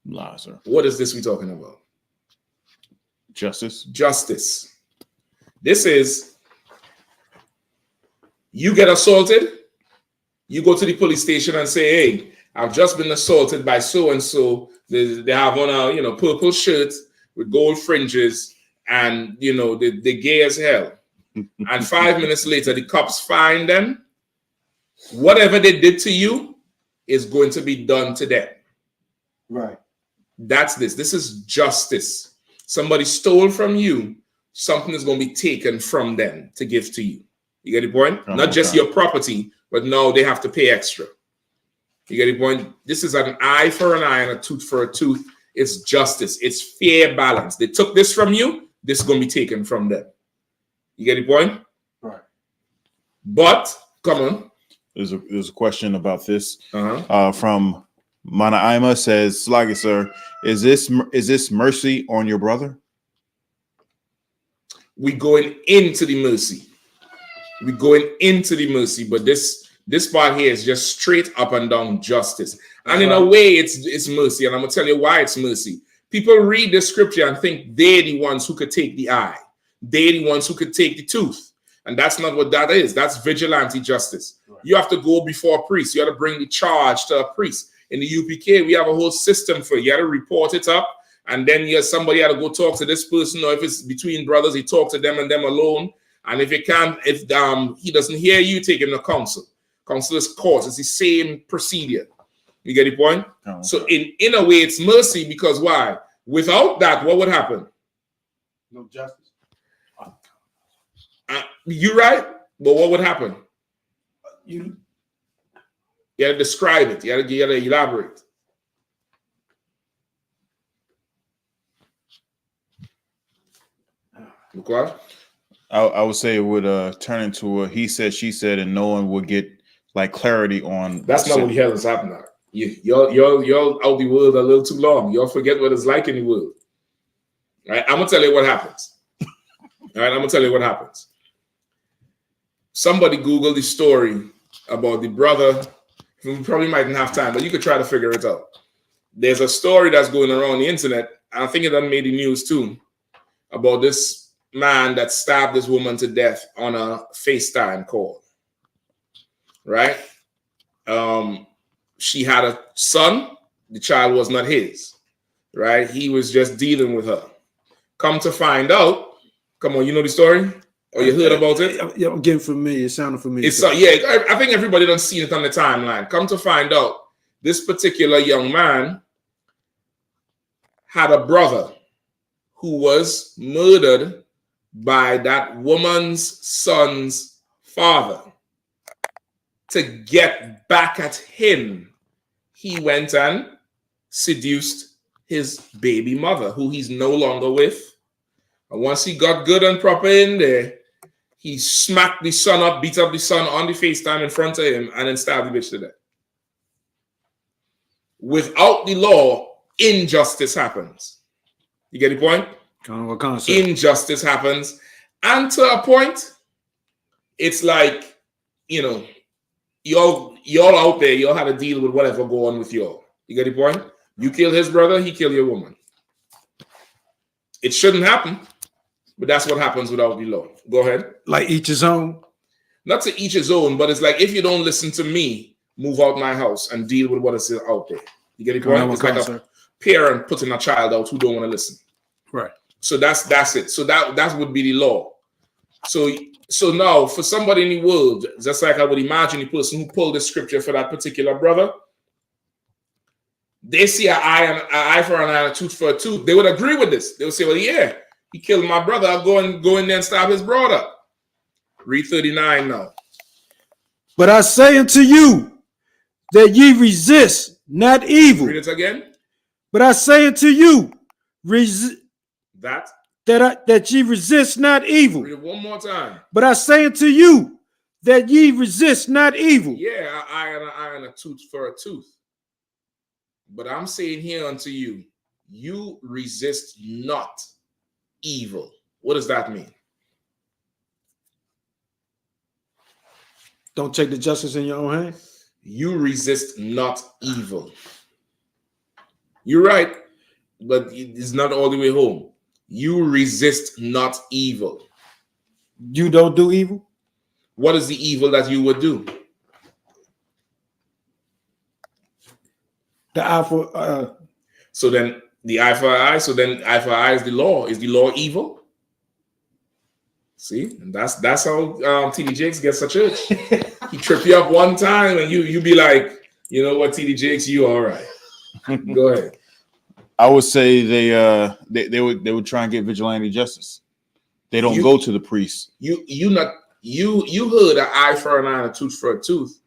Nah, sir. What is this we talking about? Justice. Justice. This is, you get assaulted, you go to the police station and say, hey, I've just been assaulted by so-and-so. They have on a, purple shirt with gold fringes and, they're gay as hell. And 5 minutes later, the cops find them. Whatever they did to you is going to be done to them. Right. That's this. This is justice. Somebody stole from you. Something is going to be taken from them to give to you. You get the point? Oh, Not just your property, but now they have to pay extra. You get the point? This is an eye for an eye and a tooth for a tooth. It's justice. It's fair balance. They took this from you. This is going to be taken from them. You get the point? Right. But, come on. There's a question about this from Mana Ima says, Slaggy, sir, is this mercy on your brother? We're going into the mercy. We're going into the mercy, but this part here is just straight up and down justice. And in a way, it's mercy. And I'm going to tell you why it's mercy. People read the scripture and think they're the ones who could take the eye. They're the ones who could take the tooth. And that's not what that is. That's vigilante justice. Right. You have to go before a priest. You have to bring the charge to a priest. In the UPK, we have a whole system for it. You have to report it up. And then somebody had to go talk to this person, or if it's between brothers, he talk to them and them alone. And if he doesn't hear you, take him to counsel. Counsel is court. It's the same procedure. You get the point? Oh, okay. So in a way, it's mercy, because why? Without that, what would happen? No justice. You're right, but what would happen? You got to describe it. You got to elaborate. Look what? I would say it would turn into a he said, she said, and no one would get like clarity on. That's not what the hell is happening. Y'all out the world a little too long. Y'all forget what it's like in the world. All right, I'm gonna tell you what happens. All right, I'm gonna tell you what happens. Somebody Google the story about the brother. We probably mightn't have time, but you could try to figure it out. There's a story that's going around the internet. I think it done made the news too, about this man that stabbed this woman to death on a FaceTime call. Right? She had a son. The child was not his. Right? He was just dealing with her. Come to find out, come on, you know the story? Or you heard about it? Yeah, I'm getting familiar. It sounded familiar. I think everybody done seen it on the timeline. Come to find out, this particular young man had a brother who was murdered by that woman's son's father. To get back at him, he went and seduced his baby mother, who he's no longer with. And once he got good and proper in there, he smacked the son up, beat up the son on the FaceTime in front of him, and then stabbed the bitch to death. Without the law, injustice happens. You get the point? Injustice happens. And to a point, it's like, y'all out there, y'all had to deal with whatever go on with y'all. You get the point? You kill his brother, he kill your woman. It shouldn't happen, but that's what happens without the law. Go ahead. Like each his own? Not to each his own, but it's like, if you don't listen to me, move out my house and deal with what is out there. You get the point? It's like a parent putting a child out who don't want to listen. Right. So that's it. So that would be the law. So now, for somebody in the world, just like I would imagine the person who pulled the scripture for that particular brother, they see an eye for an eye and a tooth for a tooth. They would agree with this. They would say, well, yeah, he killed my brother. I'll go in there and stab his brother. Read 39 now. But I say unto you that ye resist not evil. Read it again. But I say unto you, that ye resist not evil. Read it one more time. But I say unto you that ye resist not evil. Yeah, an eye and a tooth for a tooth. But I'm saying here unto you, you resist not evil. What does that mean? Don't take the justice in your own hand. You resist not evil. You're right, but it's not all the way home. You resist not evil. You don't do evil? What is the evil that you would do? The eye for so then the eye for eye, so then eye for eye is the law. Is the law evil? See, and that's how T.D. Jakes gets a church. He trip you up one time and you be like, you know what, T.D. Jakes, you all right. Go ahead. I would say they would try and get vigilante justice. They don't go to the priest. You heard an eye for an eye and a tooth for a tooth,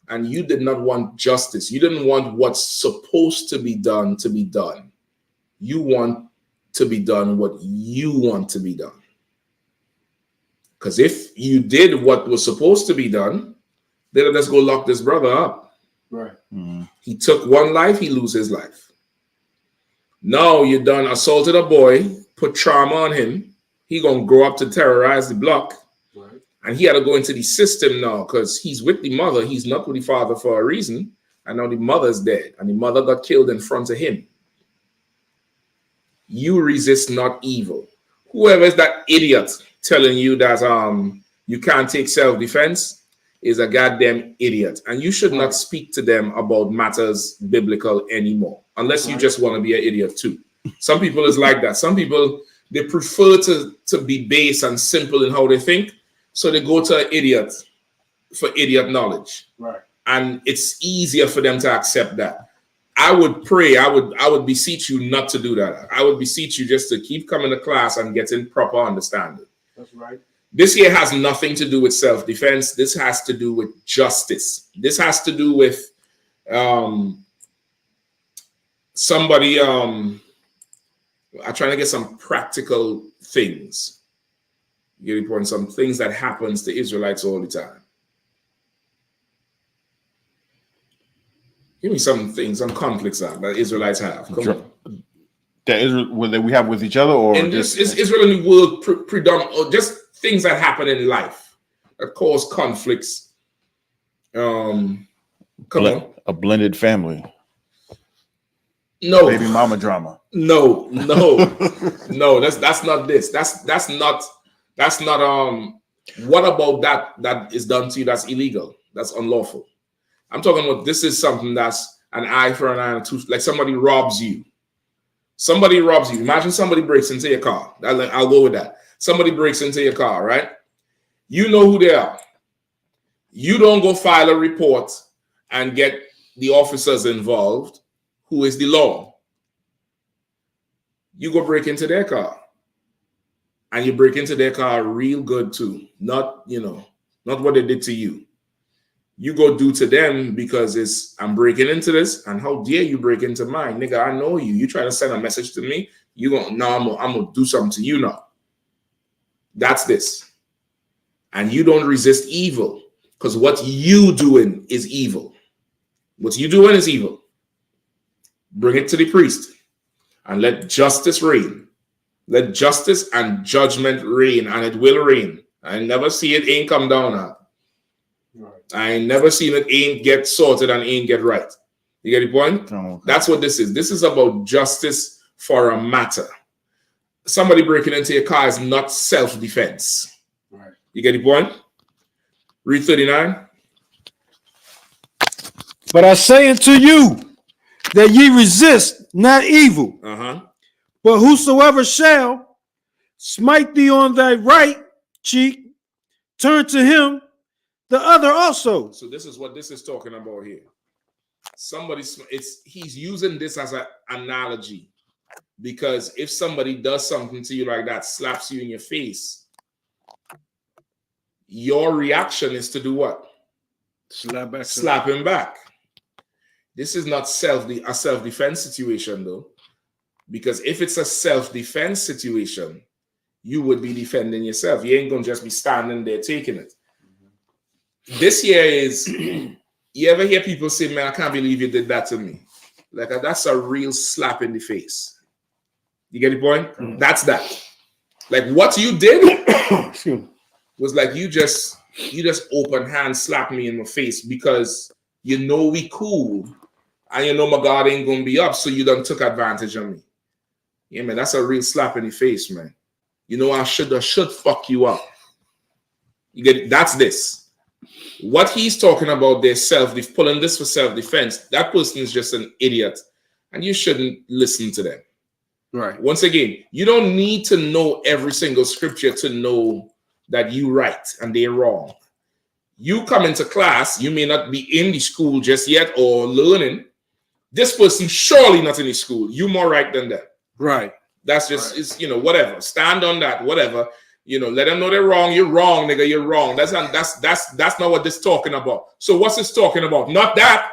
and you did not want justice. You didn't want what's supposed to be done to be done. You want to be done what you want to be done. Because if you did what was supposed to be done, then let's go lock this brother up. Right. Mm-hmm. He took one life, he lose his life. Now you done assaulted a boy, put trauma on him. He gonna grow up to terrorize the block. Right. And he had to go into the system now because he's with the mother. He's not with the father for a reason. And now the mother's dead. And the mother got killed in front of him. You resist not evil. Whoever is that idiot telling you that you can't take self-defense is a goddamn idiot. And you should not speak to them about matters biblical anymore. Unless you just want to be an idiot too. Some people is like that. Some people, they prefer to be base and simple in how they think. So they go to an idiot for idiot knowledge. Right. And it's easier for them to accept that. I would pray, I would beseech you not to do that. I would beseech you just to keep coming to class and getting proper understanding. That's right. This here has nothing to do with self-defense. This has to do with justice. This has to do with somebody I'm trying to get some practical things. You get the point? Some things that happens to Israelites all the time. Give me some things, some conflicts that Israelites have. Come on. That we have with each other, or and just is Israel in the world predominant, or just things that happen in life that cause conflicts. Come on. A blended family. No. Baby mama drama. No. No, that's not this. That's not what about that is done to you that's illegal, that's unlawful. I'm talking about this is something that's an eye for an eye and a tooth, like somebody robs you. Somebody robs you. Imagine somebody breaks into your car. I'll go with that. Somebody breaks into your car, right? You know who they are. You don't go file a report and get the officers involved, who is the law. You go break into their car. And you break into their car real good too. Not what they did to you. You go do to them because I'm breaking into this, and how dare you break into mine, nigga? I know you. You try to send a message to me. I'm gonna do something to you now. That's this, and you don't resist evil because what you doing is evil. What you doing is evil. Bring it to the priest, and let justice reign. Let justice and judgment reign, and it will reign. I never see it ain't come down now. Right. I ain't never seen it ain't get sorted and ain't get right. You get the point? Oh, okay. That's what this is. This is about justice for a matter. Somebody breaking into your car is not self-defense. Right. You get the point? Read 39. But I say unto you that ye resist not evil. But whosoever shall smite thee on thy right cheek, turn to him the other also. So this is what this is talking about here. He's using this as an analogy, because if somebody does something to you like that, slaps you in your face, your reaction is to do what? Slap him back. This is not a self-defense situation though, because if it's a self-defense situation, you would be defending yourself. You ain't gonna just be standing there taking it. This here is, you ever hear people say, man, I can't believe you did that to me. Like, that's a real slap in the face. You get the point? That's that. Like, what you did was like you just you just open hand slap me in my face because you know we cool and you know my God ain't gonna be up, so you done took advantage of me. Yeah, man, that's a real slap in the face, man. You know I should fuck you up. You get it? That's this. What he's talking about there, pulling this for self-defense, that person is just an idiot, and you shouldn't listen to them. Right. Once again, you don't need to know every single scripture to know that you right and they're wrong. You come into class, you may not be in the school just yet or learning. This person surely not in the school. You more right than them. Right. That's just, it's, you know, whatever. Stand on that, whatever. You know, let them know they're wrong. You're wrong, nigga. You're wrong. That's not what this talking about. So what's this talking about? Not that.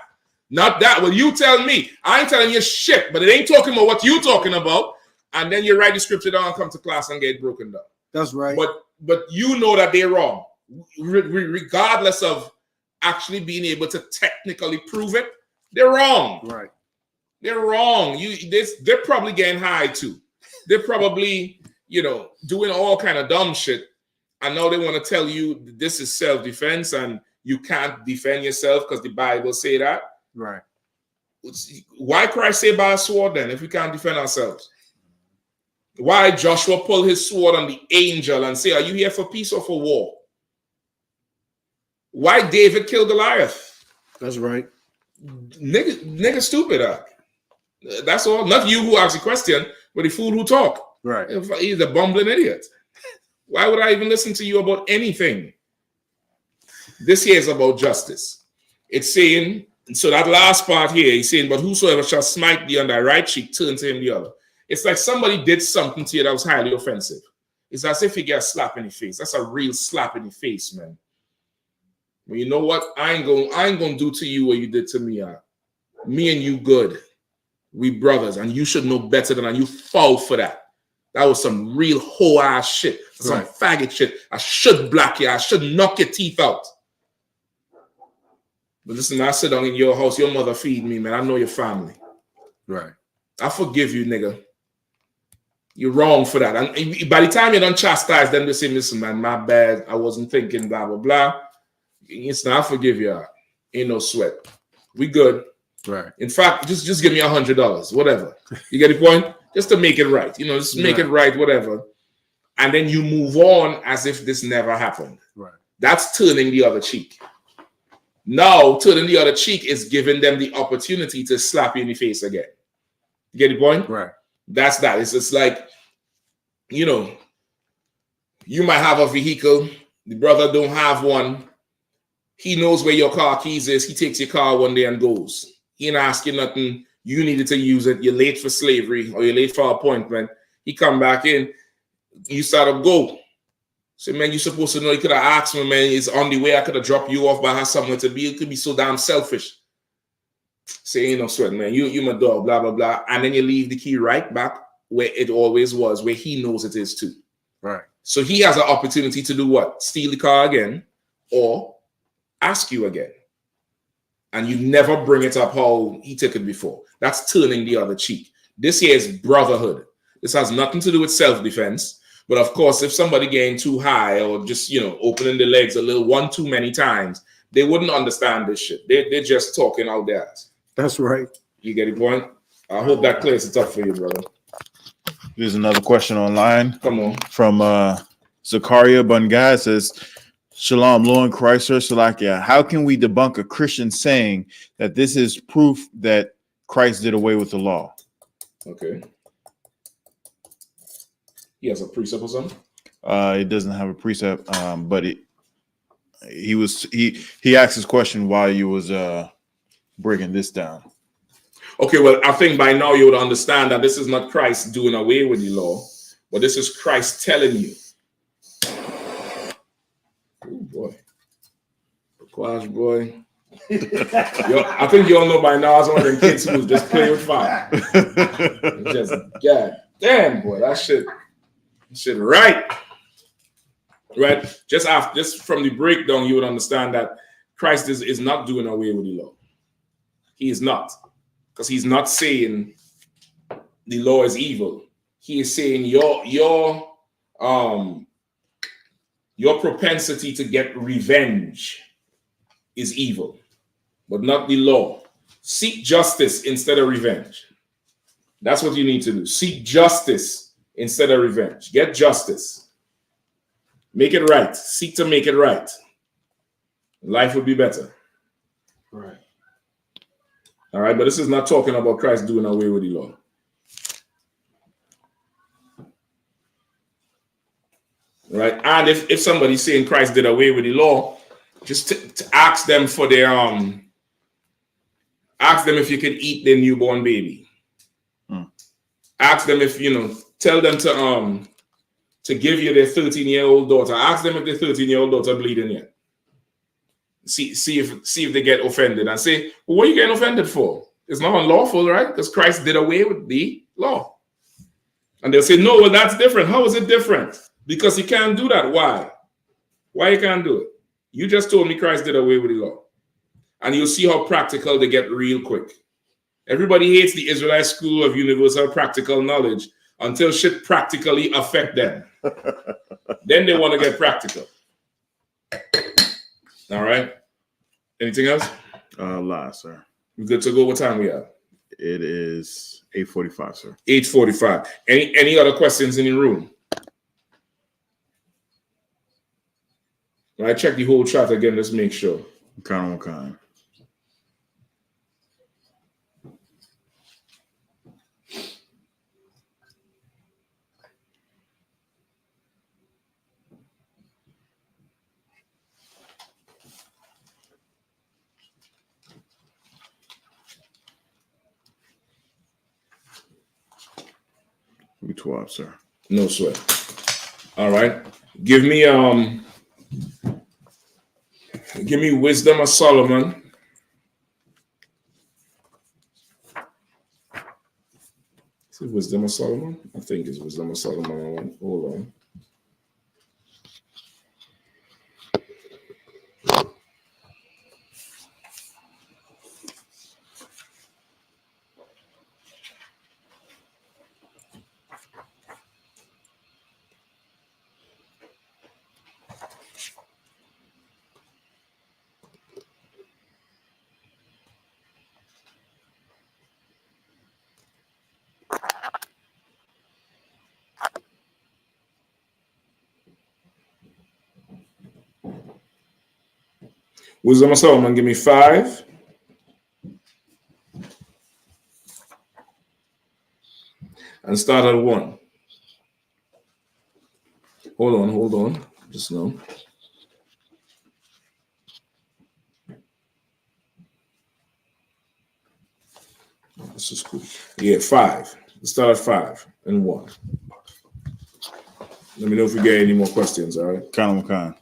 Not that. Well, you tell me. I ain't telling you shit, but it ain't talking about what you talking about. And then you write the scripture down and come to class and get broken down. That's right. But you know that they're wrong. Regardless of actually being able to technically prove it, they're wrong. Right. They're wrong. They're probably getting high too. They're probably, you know, doing all kind of dumb shit. And now they want to tell you this is self-defense and you can't defend yourself because the Bible say that. Right. Why Christ say by a sword then if we can't defend ourselves? Why Joshua pull his sword on the angel and say, are you here for peace or for war? Why David killed Goliath? That's right. Nigga stupid. That's all. Not you who asked the question, but the fool who talk. Right. He's a bumbling idiot. Why would I even listen to you about anything? This here is about justice. It's saying, so that last part here, he's saying, but whosoever shall smite thee on thy right cheek, turn to him the other. It's like somebody did something to you that was highly offensive. It's as if you get a slap in the face. That's a real slap in the face, man. Well, you know what? I ain't gonna do to you what you did to me. Me and you good. We brothers, and you should know better than I. You fall for that. That was some real whole ass shit. Some faggot shit. I should block you. I should knock your teeth out. But listen, I sit down in your house. Your mother feed me, man. I know your family. Right. I forgive you, nigga. You're wrong for that. And by the time you don't chastise them, they say, listen, man, my bad. I wasn't thinking, blah, blah, blah. Listen, I forgive you. Ain't no sweat. We good. Right. In fact, just give me $100, whatever. You get the point? Just to make it right. You know, just make it right, whatever. And then you move on as if this never happened. Right. That's turning the other cheek. Now, turning the other cheek is giving them the opportunity to slap you in the face again. You get the point? Right. That's that. It's just like, you know, you might have a vehicle. The brother don't have one. He knows where your car keys is. He takes your car one day and goes. He ain't asking nothing. You needed to use it. You're late for slavery or you're late for appointment. He come back in. You start to go. Say, man, you're supposed to know. You could have asked me, man, it's on the way. I could have dropped you off, but I have somewhere to be. It could be so damn selfish. Say, ain't no sweat, man. You my dog, blah, blah, blah. And then you leave the key right back where it always was, where he knows it is too. Right. So he has an opportunity to do what? Steal the car again or ask you again. And you never bring it up how he took it before. That's turning the other cheek. This here is brotherhood. This has nothing to do with self-defense. But of course, if somebody getting too high or just, you know, opening the legs a little one too many times, they wouldn't understand this shit. They're just talking out there. That's right. You get the point? I hope that clears it up for you, brother. Here's another question online. Come on. From Zakaria Bungay. It says, Shalom, Lord Christ, Salakia. How can we debunk a Christian saying that this is proof that Christ did away with the law? Okay. He has a precept or something? It doesn't have a precept, but he asked his question while you was breaking this down. Okay, well, I think by now you would understand that this is not Christ doing away with the law, but this is Christ telling you. Oh boy. Quash boy. Yo, I think you all know by now I was one of them kids who was just playing with fire. Just god damn boy, that shit right. Right? Just from the breakdown, you would understand that Christ is not doing away with the law. He is not. Because he's not saying the law is evil. He is saying your Your propensity to get revenge is evil, but not the law. Seek justice instead of revenge. That's what you need to do. Seek justice instead of revenge. Get justice. Make it right. Seek to make it right. Life would be better. Right. All right, but this is not talking about Christ doing away with the law. Right? And if somebody's saying Christ did away with the law, just to ask them for their ask them if you could eat their newborn baby. Ask them if, tell them to give you their 13-year-old daughter. Ask them if their 13-year-old daughter bleeding yet. See if they get offended and say, well, what are you getting offended for? It's not unlawful, right? Because Christ did away with the law. And they'll say, no, well, that's different. How is it different? Because you can't do that. Why? Why you can't do it? You just told me Christ did away with the law. And you'll see how practical they get real quick. Everybody hates the Israelite school of universal practical knowledge until shit practically affect them. Then they want to get practical. All right. Anything else? Last, sir. We good to go? What time we have? It is 8:45, sir. 8:45. Any other questions in the room? All right, check the whole chat again. Let's make sure. Kind. We 12, sir. No sweat. All right. Give me Wisdom of Solomon. Is it Wisdom of Solomon? I think it's Wisdom of Solomon. Hold on. Wisdom of Solomon, give me 5. And start at 1. Hold on. Just know. This is cool. Yeah, 5. Let's start at 5 and 1. Let me know if we get any more questions, all right? Kind.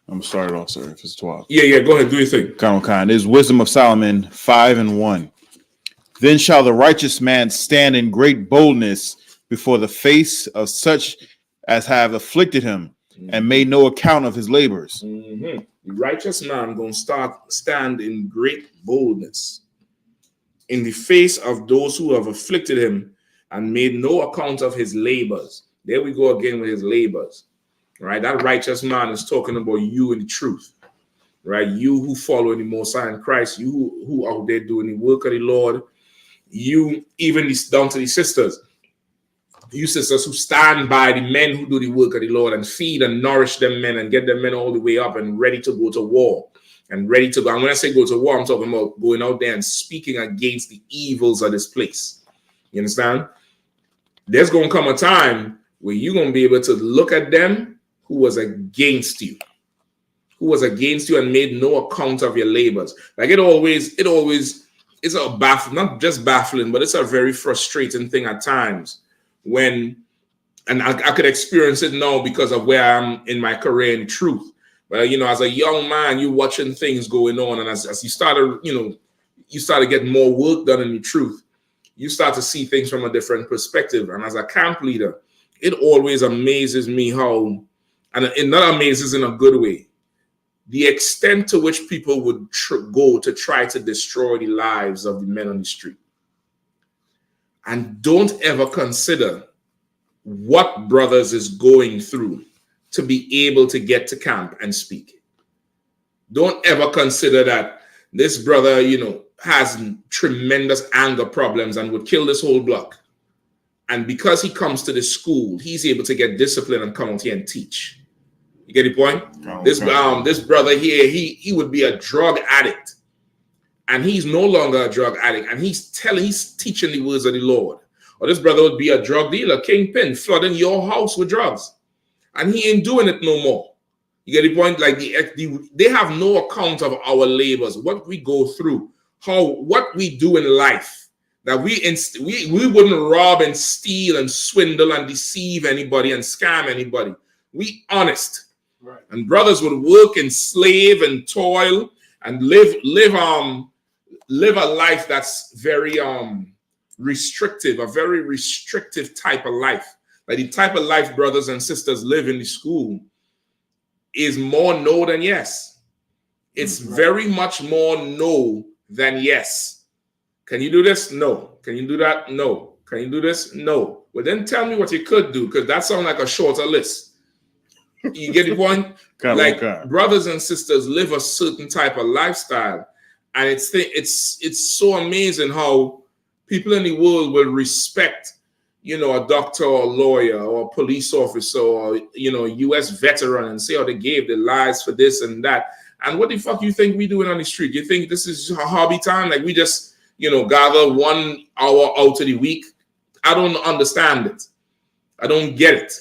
I'm gonna start it off, sir. If it's 12. Yeah. Go ahead. Do your thing. Kind. There's Wisdom of Solomon 5 and 1. Then shall the righteous man stand in great boldness before the face of such as have afflicted him and made no account of his labors. The righteous man gonna stand in great boldness in the face of those who have afflicted him and made no account of his labors. There we go again with his labors. Right, that righteous man is talking about you in the truth, right? You who follow the Most High in Christ, you who out there doing the work of the Lord, you even down to the sisters, you sisters who stand by the men who do the work of the Lord and feed and nourish them men and get them men all the way up and ready to go to war and ready to go. And when I say go to war, I'm talking about going out there and speaking against the evils of this place. You understand? There's going to come a time where you're going to be able to look at them who was against you and made no account of your labors. Like it always is a not just baffling, but it's a very frustrating thing at times when, and I could experience it now because of where I am in my career in truth. But as a young man, you're watching things going on, and as you started, you start to get more work done in the truth. You start to see things from a different perspective. And as a camp leader, it always amazes me how. And it not amazes in a good way, the extent to which people would go to try to destroy the lives of the men on the street. And don't ever consider what brothers is going through to be able to get to camp and speak. Don't ever consider that this brother, has tremendous anger problems and would kill this whole block. And because he comes to the school, he's able to get discipline and come out here and teach. You get the point? This brother here, he would be a drug addict. And he's no longer a drug addict. And he's teaching the words of the Lord. Or this brother would be a drug dealer, kingpin, flooding your house with drugs. And he ain't doing it no more. You get the point? Like they have no account of our labors, what we go through, what we do in life. That we wouldn't rob and steal and swindle and deceive anybody and scam anybody. We honest. Right. And brothers would work and slave and toil and live a life that's very restrictive, a very restrictive type of life. Like the type of life brothers and sisters live in the school is more no than yes. It's very much more no than yes. Can you do this? No. Can you do that? No. Can you do this? No. Well, then tell me what you could do, because that sounds like a shorter list. You get the point? Brothers and sisters live a certain type of lifestyle, and it's so amazing how people in the world will respect, a doctor or a lawyer or a police officer or a U.S. veteran and say, oh, they gave their lives for this and that. And what the fuck you think we doing on the street? You think this is a hobby time? Like we just, gather 1 hour out of the week? I don't understand it. I don't get it.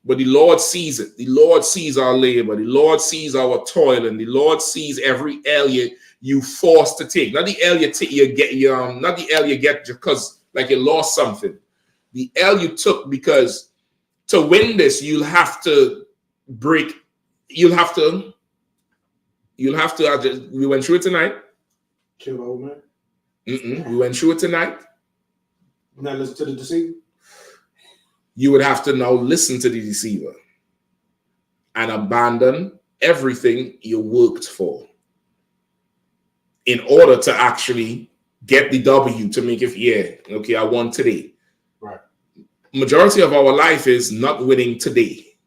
But the Lord sees it. The Lord sees our labor. The Lord sees our toil, and the Lord sees every L you forced to take. Not the L not the L you get because like you lost something. The L you took because to win this, you'll have to break. We went through it tonight. Kill old man. We went through it tonight. Now listen to the deceiver. You would have to now listen to the deceiver and abandon everything you worked for in order to actually get the W to make it, I won today. Right. Majority of our life is not winning today.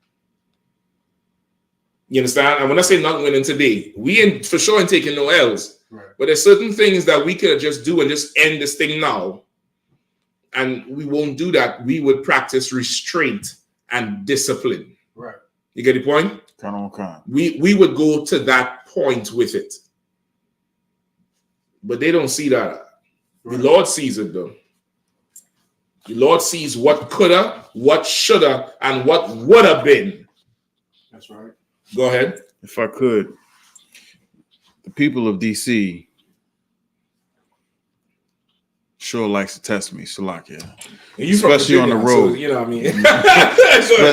You understand? And when I say not winning today, we ain't for sure ain't taking no L's. Right. But there's certain things that we could just do and just end this thing now. And we won't do that. We would practice restraint and discipline. Right. You get the point? We would go to that point with it. But they don't see that. Right. The Lord sees it though. The Lord sees what coulda, what shoulda, and what would have been. That's right. Go ahead. If I could, the people of DC sure likes to test me, Salakia. Especially on the road. So, you know what I mean?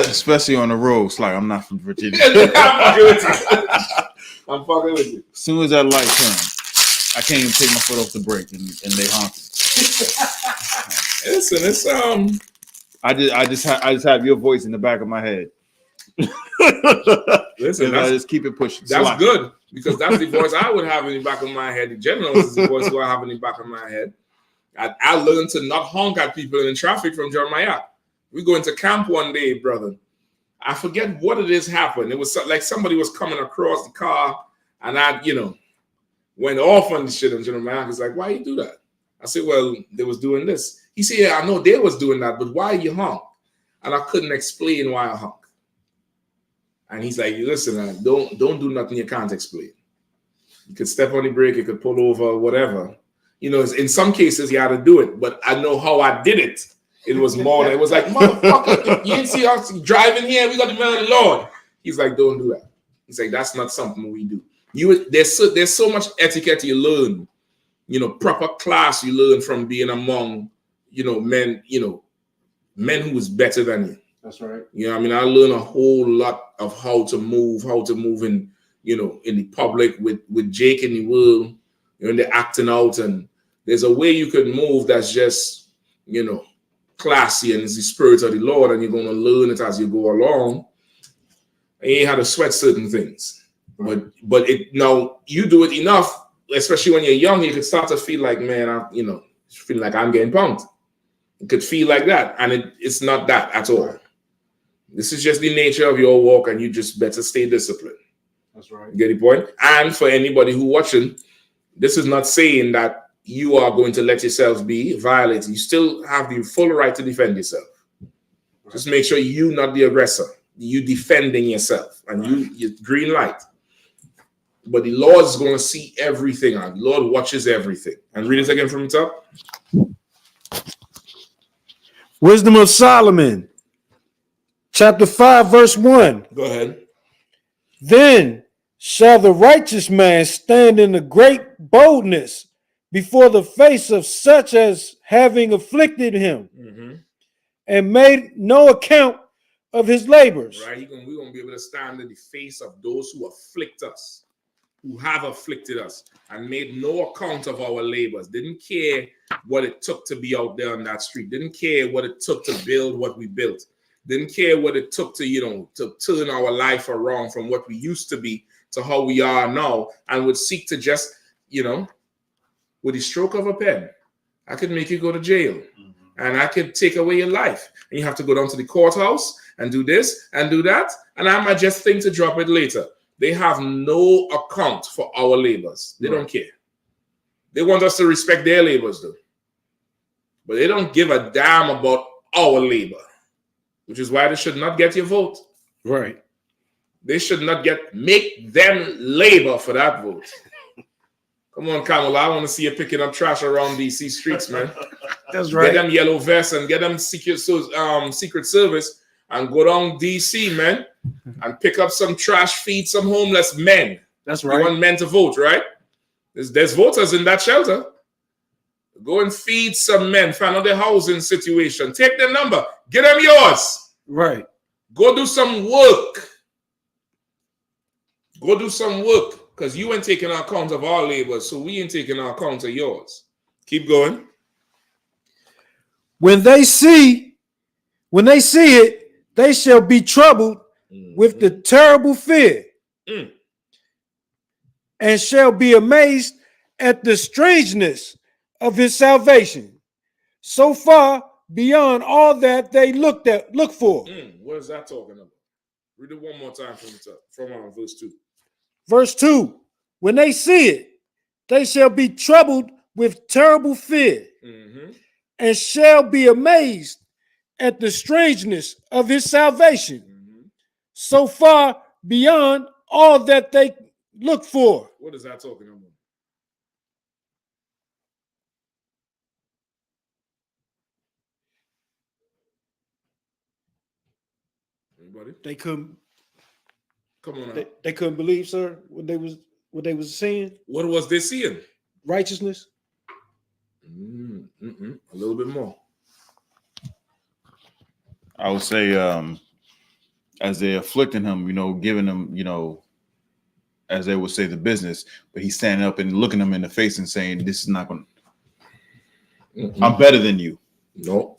Especially on the road. It's like I'm not from Virginia. I'm fucking with you. As soon as that light turns, I can't even take my foot off the brake, and they honk. Listen, it's I just have your voice in the back of my head. Listen, I just keep it pushing. That's good, because that's the voice I would have in the back of my head. The general is the voice who I have in the back of my head. I learned to not honk at people in traffic from Jeremiah. We go into camp one day, brother. I forget what it is happened. It was like somebody was coming across the car, and I, went off on the shit. And Jeremiah was like, "Why you do that?" I said, "Well, they was doing this." He said, "Yeah, I know they was doing that, but why you honk?" And I couldn't explain why I honk. And he's like, "Listen, don't do nothing you can't explain. You could step on the brake, you could pull over, whatever. In some cases you had to do it, but I know how I did it. It was more. It was like, motherfucker, you didn't see us driving here. We got the man of the Lord." He's like, "Don't do that." He's like, "That's not something we do." There's so much etiquette you learn, proper class you learn from being among, men who was better than you. That's right. I learned a whole lot of how to move in, in the public with Jake in the world, in the acting out, and there's a way you could move that's just, classy, and it's the spirit of the Lord, and you're going to learn it as you go along. And you ain't had to sweat certain things. Right. But now you do it enough, especially when you're young, you could start to feel like, man, feel like I'm getting punked. It could feel like that, and it's not that at all. This is just the nature of your walk, and you just better stay disciplined. That's right. You get the point? And for anybody who watching, this is not saying that you are going to let yourself be violated. You still have the full right to defend yourself. Right. Just make sure you're not the aggressor. You defending yourself, and you green light. But the Lord is going to see everything, and the Lord watches everything. And read it again from the top. Wisdom of Solomon, chapter 5, verse 1. Go ahead. Then shall the righteous man stand in a great boldness before the face of such as having afflicted him, and made no account of his labors. Right, we're going to be able to stand in the face of those who afflict us, who have afflicted us, and made no account of our labors. Didn't care what it took to be out there on that street. Didn't care what it took to build what we built. Didn't care what it took to, to turn our life around from what we used to be to how we are now, and would seek to just, with the stroke of a pen, I could make you go to jail, and I could take away your life. And you have to go down to the courthouse and do this and do that, and I might just think to drop it later. They have no account for our labors. They don't care. They want us to respect their labors, though. But they don't give a damn about our labor, which is why they should not get your vote. Right. They should not make them labor for that vote. Come on, Kamala, I want to see you picking up trash around DC streets, man. That's right. Get them yellow vests and get them Secret Service and go down DC, man, and pick up some trash, feed some homeless men. That's right. You want men to vote, right? There's voters in that shelter. Go and feed some men, find out their housing situation. Take their number. Get them yours. Right. Go do some work. Go do some work. Because you ain't taking account of our labor, so we ain't taking account of yours. Keep going. When they see it, they shall be troubled with the terrible fear, and shall be amazed at the strangeness of his salvation, so far beyond all that they look for. What is that talking about? Read it one more time from the top, from verse 2. Verse 2, when they see it, they shall be troubled with terrible fear, and shall be amazed at the strangeness of his salvation, so far beyond all that they look for. What is that talking about? Anybody? They couldn't. Come on. They couldn't believe, sir, what they was seeing. What was they seeing? Righteousness. A little bit more. I would say, as they're afflicting him, giving him, as they would say, the business, but he's standing up and looking them in the face and saying, "This is not going to. I'm better than you." No.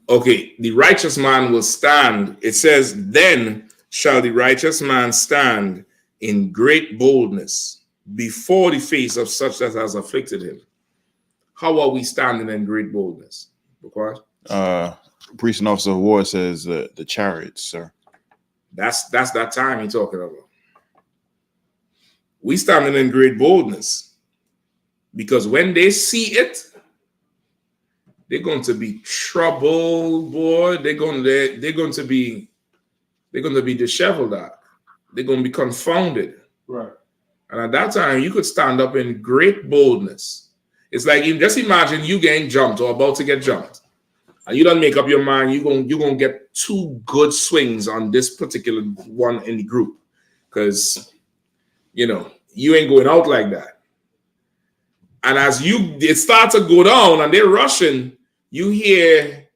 Okay, the righteous man will stand. It says, then shall the righteous man stand in great boldness before the face of such as has afflicted him. How are we standing in great boldness? Priest and officer of war says the chariots, sir. That's that time you're talking about. We standing in great boldness because when they see it, they're going to be troubled, boy. They're going to be disheveled out. They're going to be confounded. Right. And at that time, you could stand up in great boldness. It's like, just imagine you getting jumped or about to get jumped, and you don't make up your mind. You're gonna get 2 good swings on this particular one in the group, because you ain't going out like that. And as it starts to go down and they're rushing, you hear,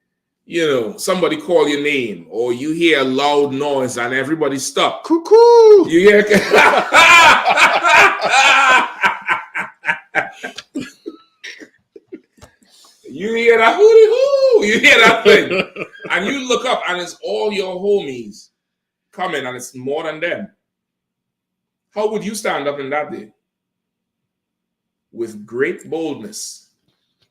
somebody call your name, or you hear a loud noise and everybody stop. Cuckoo! You hear you hear that hooty hoo, you hear that thing. And you look up and it's all your homies coming and it's more than them. How would you stand up in that day? With great boldness,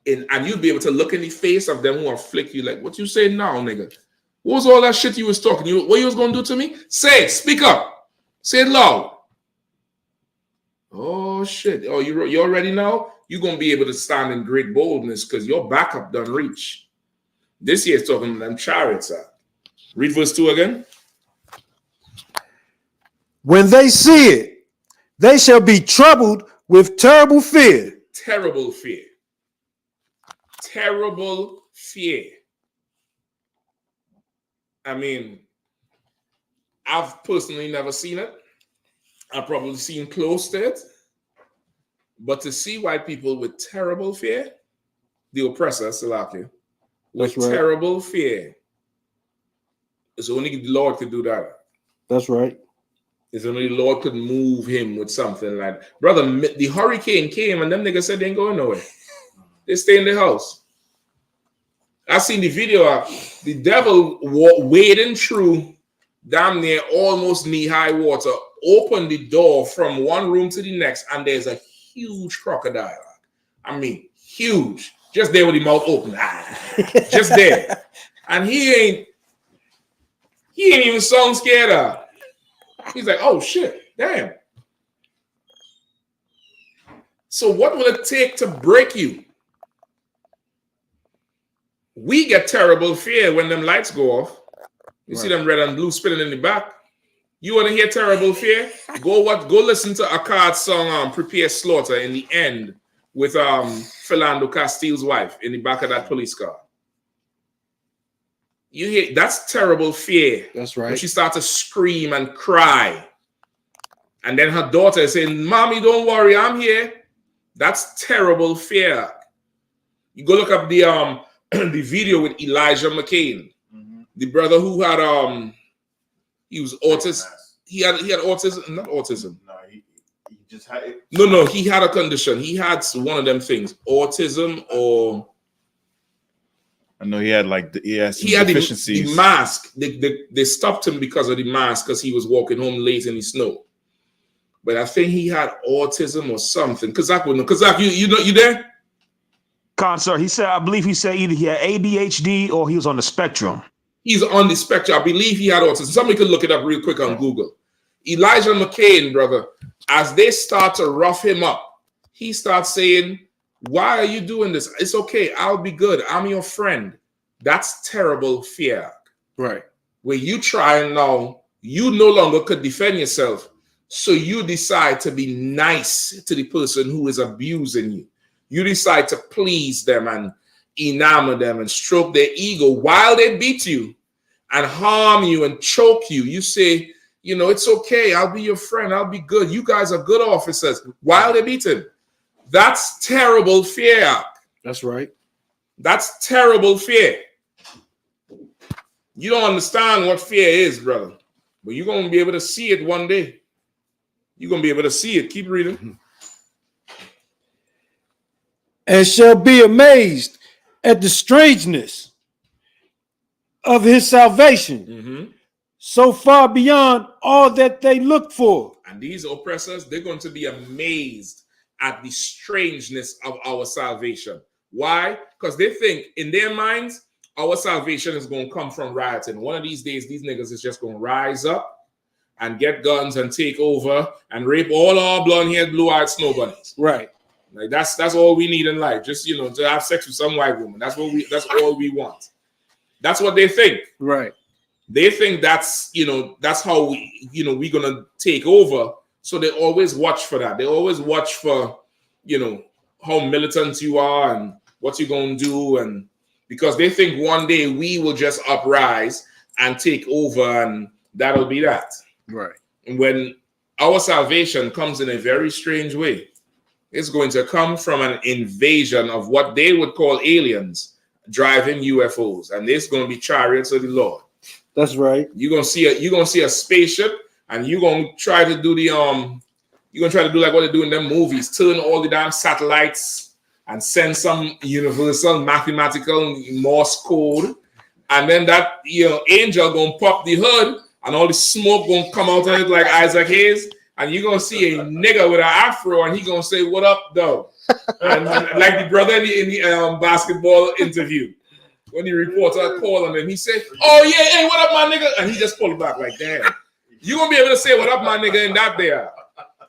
and you'd be able to look in the face of them who are flick you like, what you say now, nigga? What was all that shit you was talking? What you was gonna do to me? Say it, speak up. Say it loud. Oh shit. Oh, you're ready now? You're gonna be able to stand in great boldness because your backup done reach. This year's talking about them chariots out. Read verse 2 again. When they see it, they shall be troubled with terrible fear. Terrible fear. Terrible fear. I mean, I've personally never seen it. I've probably seen close to it. But to see white people with terrible fear, the oppressor, Salaki, with terrible fear, it's only the Lord could do that. That's right. It's only the Lord could move him with something like, brother, the hurricane came and them niggas said they ain't going nowhere. They stay in the house. I seen the video of the devil wading through damn near almost knee-high water, opened the door from one room to the next, and there's a huge crocodile. I mean, huge. Just there with the mouth open. Just there. And he ain't even so scared of. He's like, oh shit, damn. So what will it take to break you? We get terrible fear when them lights go off. You see them red and blue spinning in the back. You want to hear terrible fear? Go listen to Akkad's song Prepare Slaughter in the end with Philando Castile's wife in the back of that police car. You hear that's terrible fear. That's right. When she starts to scream and cry. And then her daughter is saying, Mommy, don't worry, I'm here. That's terrible fear. You go look up the the video with Elijah McCain, the brother who had he was autistic. He had autism, not autism. No, he just had it. No, he had a condition. He had one of them things, autism or. I know he had he had deficiencies. The mask. They stopped him because of the mask because he was walking home late in the snow. But I think he had autism or something. Kazak would know. Kazak, you there? Sir, he said, I believe he said either he had ADHD or he was on the spectrum. He's on the spectrum. I believe he had autism. Somebody could look it up real quick on Google. Elijah McCain, brother, as they start to rough him up, he starts saying, why are you doing this? It's okay. I'll be good. I'm your friend. That's terrible fear. Right. Where you try and now, you no longer could defend yourself. So you decide to be nice to the person who is abusing you. You decide to please them and enamor them and stroke their ego while they beat you and harm you and choke you. You say, it's okay. I'll be your friend. I'll be good. You guys are good officers while they beat him. That's terrible fear. That's right. That's terrible fear. You don't understand what fear is, brother. But you're going to be able to see it one day. You're going to be able to see it. Keep reading. And shall be amazed at the strangeness of his salvation, so far beyond all that they looked for. And these oppressors, they're going to be amazed at the strangeness of our salvation. Why? Because they think in their minds, our salvation is going to come from rioting. One of these days, these niggas is just going to rise up and get guns and take over and rape all our blonde-haired, blue-eyed snow bunnies. Right. Like that's all we need in life. Just to have sex with some white woman. That's all we want. That's what they think. Right. They think that's how we're gonna take over. So they always watch for that. They always watch for how militant you are and what you're gonna do, and because they think one day we will just uprise and take over, and that'll be that. Right. And when our salvation comes in a very strange way, it's going to come from an invasion of what they would call aliens driving UFOs, and there's going to be chariots of the Lord. That's right. You're gonna see a spaceship, and you're gonna try to do like what they do in them movies, turn all the damn satellites and send some universal mathematical Morse code, and then that angel gonna pop the hood, and all the smoke gonna come out of it like Isaac Hayes. And you're going to see a nigga with an afro, and he going to say, what up, though? And like the brother in the basketball interview, when the reporter called him and he said, "Oh yeah, hey, what up, my nigga?" And he just pulled back like, "Damn, you gonna be able to say what up, my nigga, in that there?"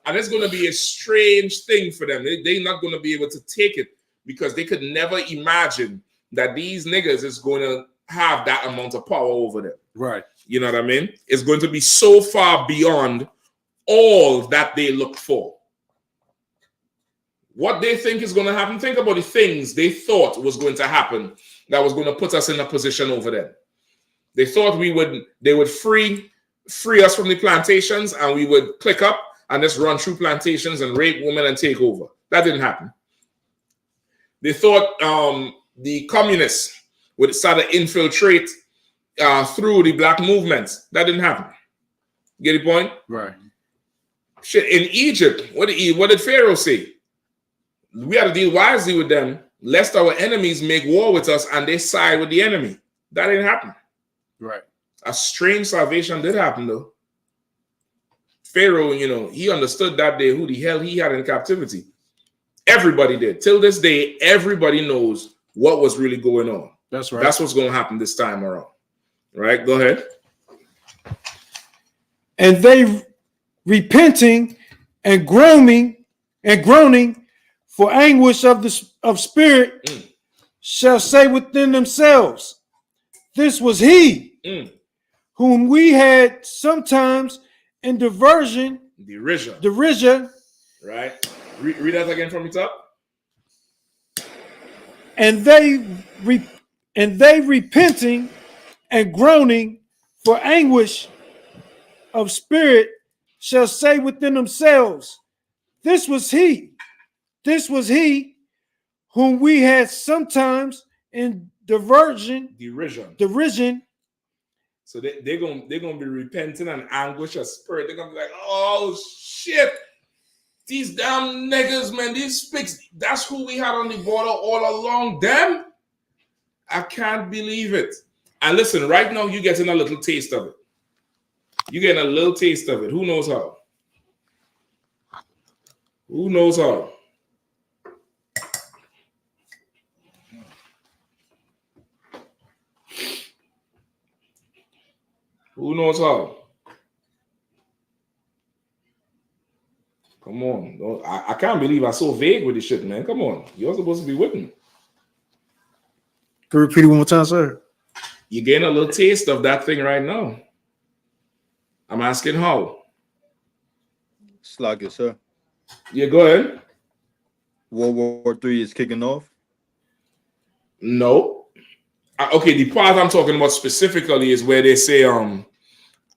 And it's gonna be a strange thing for them. They're not gonna be able to take it because they could never imagine that these niggas is going to have that amount of power over them. Right. You know what I mean? It's going to be so far beyond all that they look for. What they think is going to happen, think about the things they thought was going to happen that was going to put us in a position over them. They thought they would free us from the plantations and we would click up and just run through plantations and rape women and take over. That didn't happen. They thought the communists would start to infiltrate through the black movements. That didn't happen. Get the point? Right. Shit, in Egypt, what did Pharaoh say? We had to deal wisely with them, lest our enemies make war with us and they side with the enemy. That didn't happen. Right. A strange salvation did happen, though. Pharaoh, he understood that day who the hell he had in captivity. Everybody did. Till this day, everybody knows what was really going on. That's right. That's what's going to happen this time around. Right? Go ahead. And they repenting and groaning for anguish of spirit shall say within themselves, this was he whom we had sometimes in derision. Right. Read that again from the top. And they repenting and groaning for anguish of spirit shall say within themselves, this was he whom we had sometimes in derision. So they're gonna be repenting and anguish of spirit. They're gonna be like, oh shit, these damn niggas, man, these pigs, that's who we had on the border all along. Them, I can't believe it. And listen, right now you're getting a little taste of it. You're getting a little taste of it. Who knows how? Who knows how? Who knows how? Come on. I can't believe I'm so vague with this shit, man. Come on. You're supposed to be with me. Can you repeat it one more time, sir? You're getting a little taste of that thing right now. I'm asking how. Slug it, sir. Yeah, go ahead. World War III is kicking off? No. Okay, the part I'm talking about specifically is where they say,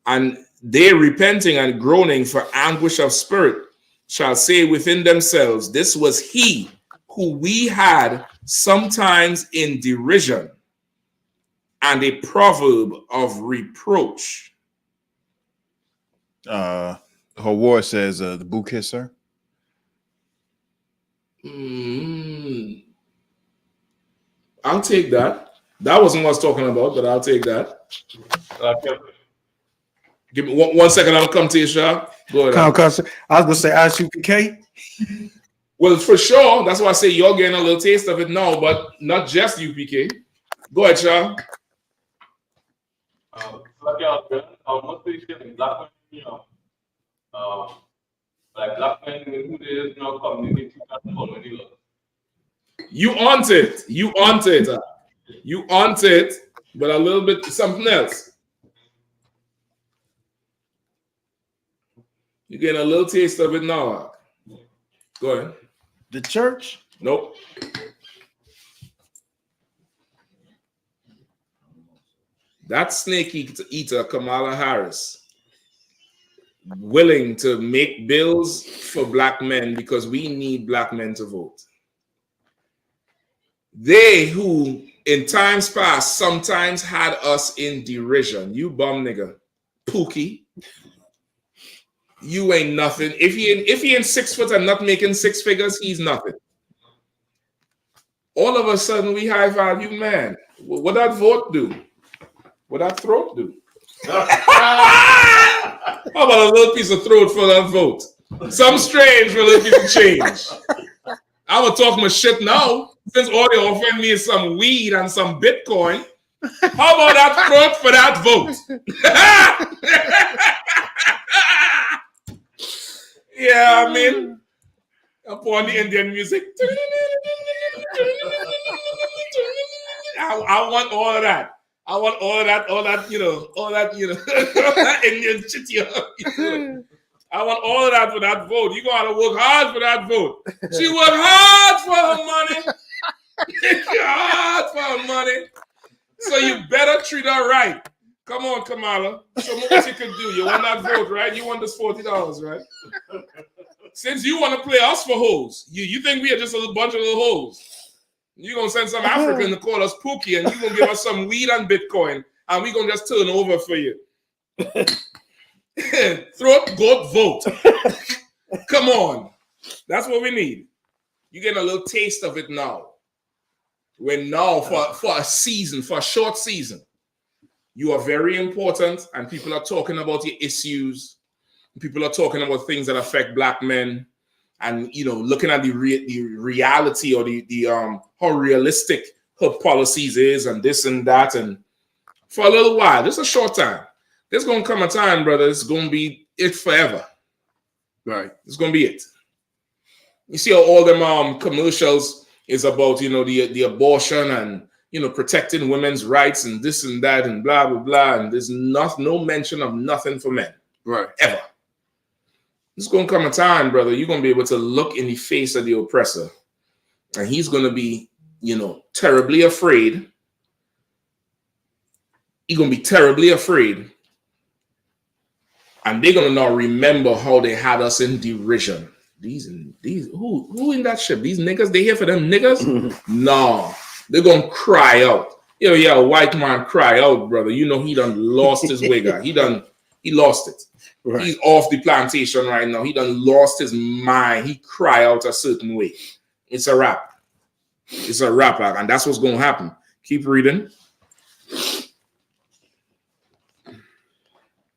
and they repenting and groaning for anguish of spirit shall say within themselves, this was he who we had sometimes in derision and a proverb of reproach. Howard says the book hit, sir. I'll take that. That wasn't what I was talking about, but I'll take that. Give me one second. I'll come to you, Shah. Go ahead. I was going to say I.S.U.P.K. Well, for sure. That's why I say you're getting a little taste of it now, but not just UPK. Go ahead, Shah. You aunt it. You aunt it. You aunt it, but a little bit something else. You're getting a little taste of it now. Go ahead. The church? Nope. That snake eater, Kamala Harris, willing to make bills for black men because we need black men to vote. They who in times past sometimes had us in derision. You bum nigga. Pookie. You ain't nothing. If he in 6 foot and not making 6 figures, he's nothing. All of a sudden, we high value man. What that vote do? What that throat do? How about a little piece of throat for that vote? Some strange for a little piece of change. I will talk my shit now. Since all they offering me is some weed and some Bitcoin. How about that front for that vote? Yeah, I mean, upon the Indian music. I want all of that. I want all that, Indian shit. I want all of that for that vote. You gotta work hard for that vote. She worked hard for her money. Hard for her money. So you better treat her right. Come on, Kamala. Show me what you can do. You want that vote, right? You want this $40, right? Since you want to play us for hoes, you think we are just a little bunch of little hoes. You're going to send some African to call us Pookie, and you're going to give us some weed and Bitcoin, and we're going to just turn over for you. Throat goat vote. Come on. That's what we need. You're getting a little taste of it now. When now, for a season, for a short season, you are very important, and people are talking about your issues. People are talking about things that affect black men, and looking at the reality or the how realistic her policies is, and this and that. And for a little while, just a short time, there's gonna come a time, brother. It's gonna be it forever. Right? It's gonna be it. You see how all them commercials is about the abortion and protecting women's rights and this and that and blah blah blah, and there's no mention of nothing for men, right? Ever. There's gonna come a time, brother, you're gonna be able to look in the face of the oppressor, and he's gonna be terribly afraid. He's gonna be terribly afraid, and they're gonna now remember how they had us in derision. These who in that ship? These niggas, they here for them niggas? No, they're gonna cry out. Yeah, a white man cry out, brother. He done lost his way, guy. He lost it. Right. He's off the plantation right now. He done lost his mind. He cry out a certain way. It's a wrap. It's a wrap, and that's what's gonna happen. Keep reading.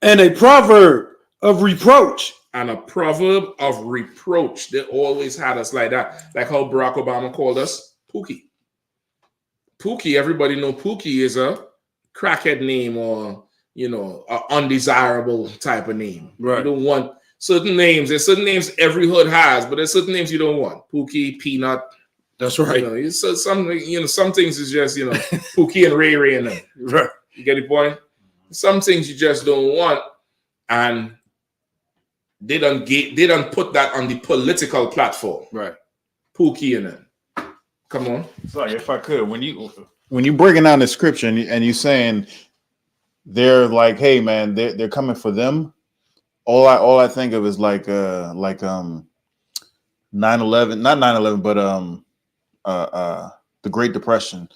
And a proverb of reproach. And a proverb of reproach. They always had us like that. Like how Barack Obama called us Pookie. Pookie, everybody know Pookie is a crackhead name or, an undesirable type of name. Right. You don't want certain names. There's certain names every hood has, but there's certain names you don't want. Pookie, Peanut. That's right. Some things is just, Pookie and Ray Ray and them. Right. You get the point? Some things you just don't want, and they don't put that on the political platform. Right. Pookie and them. Come on. Sorry, if I could, when you breaking down the scripture and you saying they're like, hey man, they're coming for them. All I think of is like 9/11, not 9/11, but the Great Depression.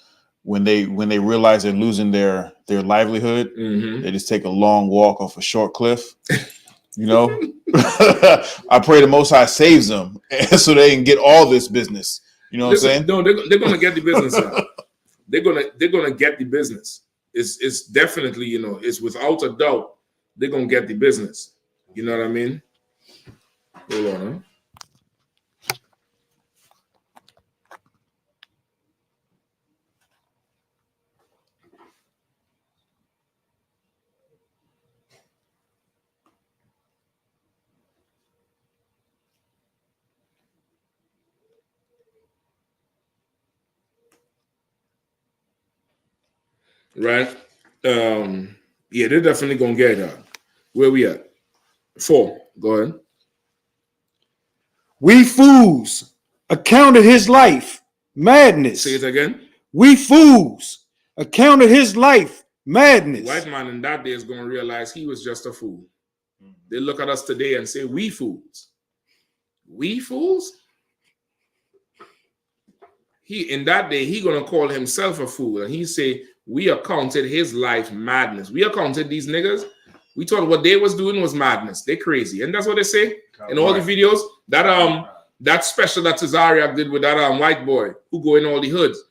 When they realize they're losing their livelihood, they just take a long walk off a short cliff. I pray the Most High saves them so they can get all this business. You know what I'm saying? No, they're gonna get the business out. They're gonna get the business. It's definitely, it's without a doubt, they're gonna get the business. You know what I mean? Hold on, huh? Right? Yeah, they're definitely gonna get it. Where we at? 4. Go ahead. We fools accounted his life madness. Say it again. We fools accounted his life madness. White man in that day is gonna realize he was just a fool. They look at us today and say, we fools. We fools? In that day, he gonna call himself a fool, and he say, we accounted his life madness. We accounted these niggas. We thought what they was doing was madness. They crazy. And that's what they say in all the videos. That special that Cesariak did with that white boy who go in all the hoods.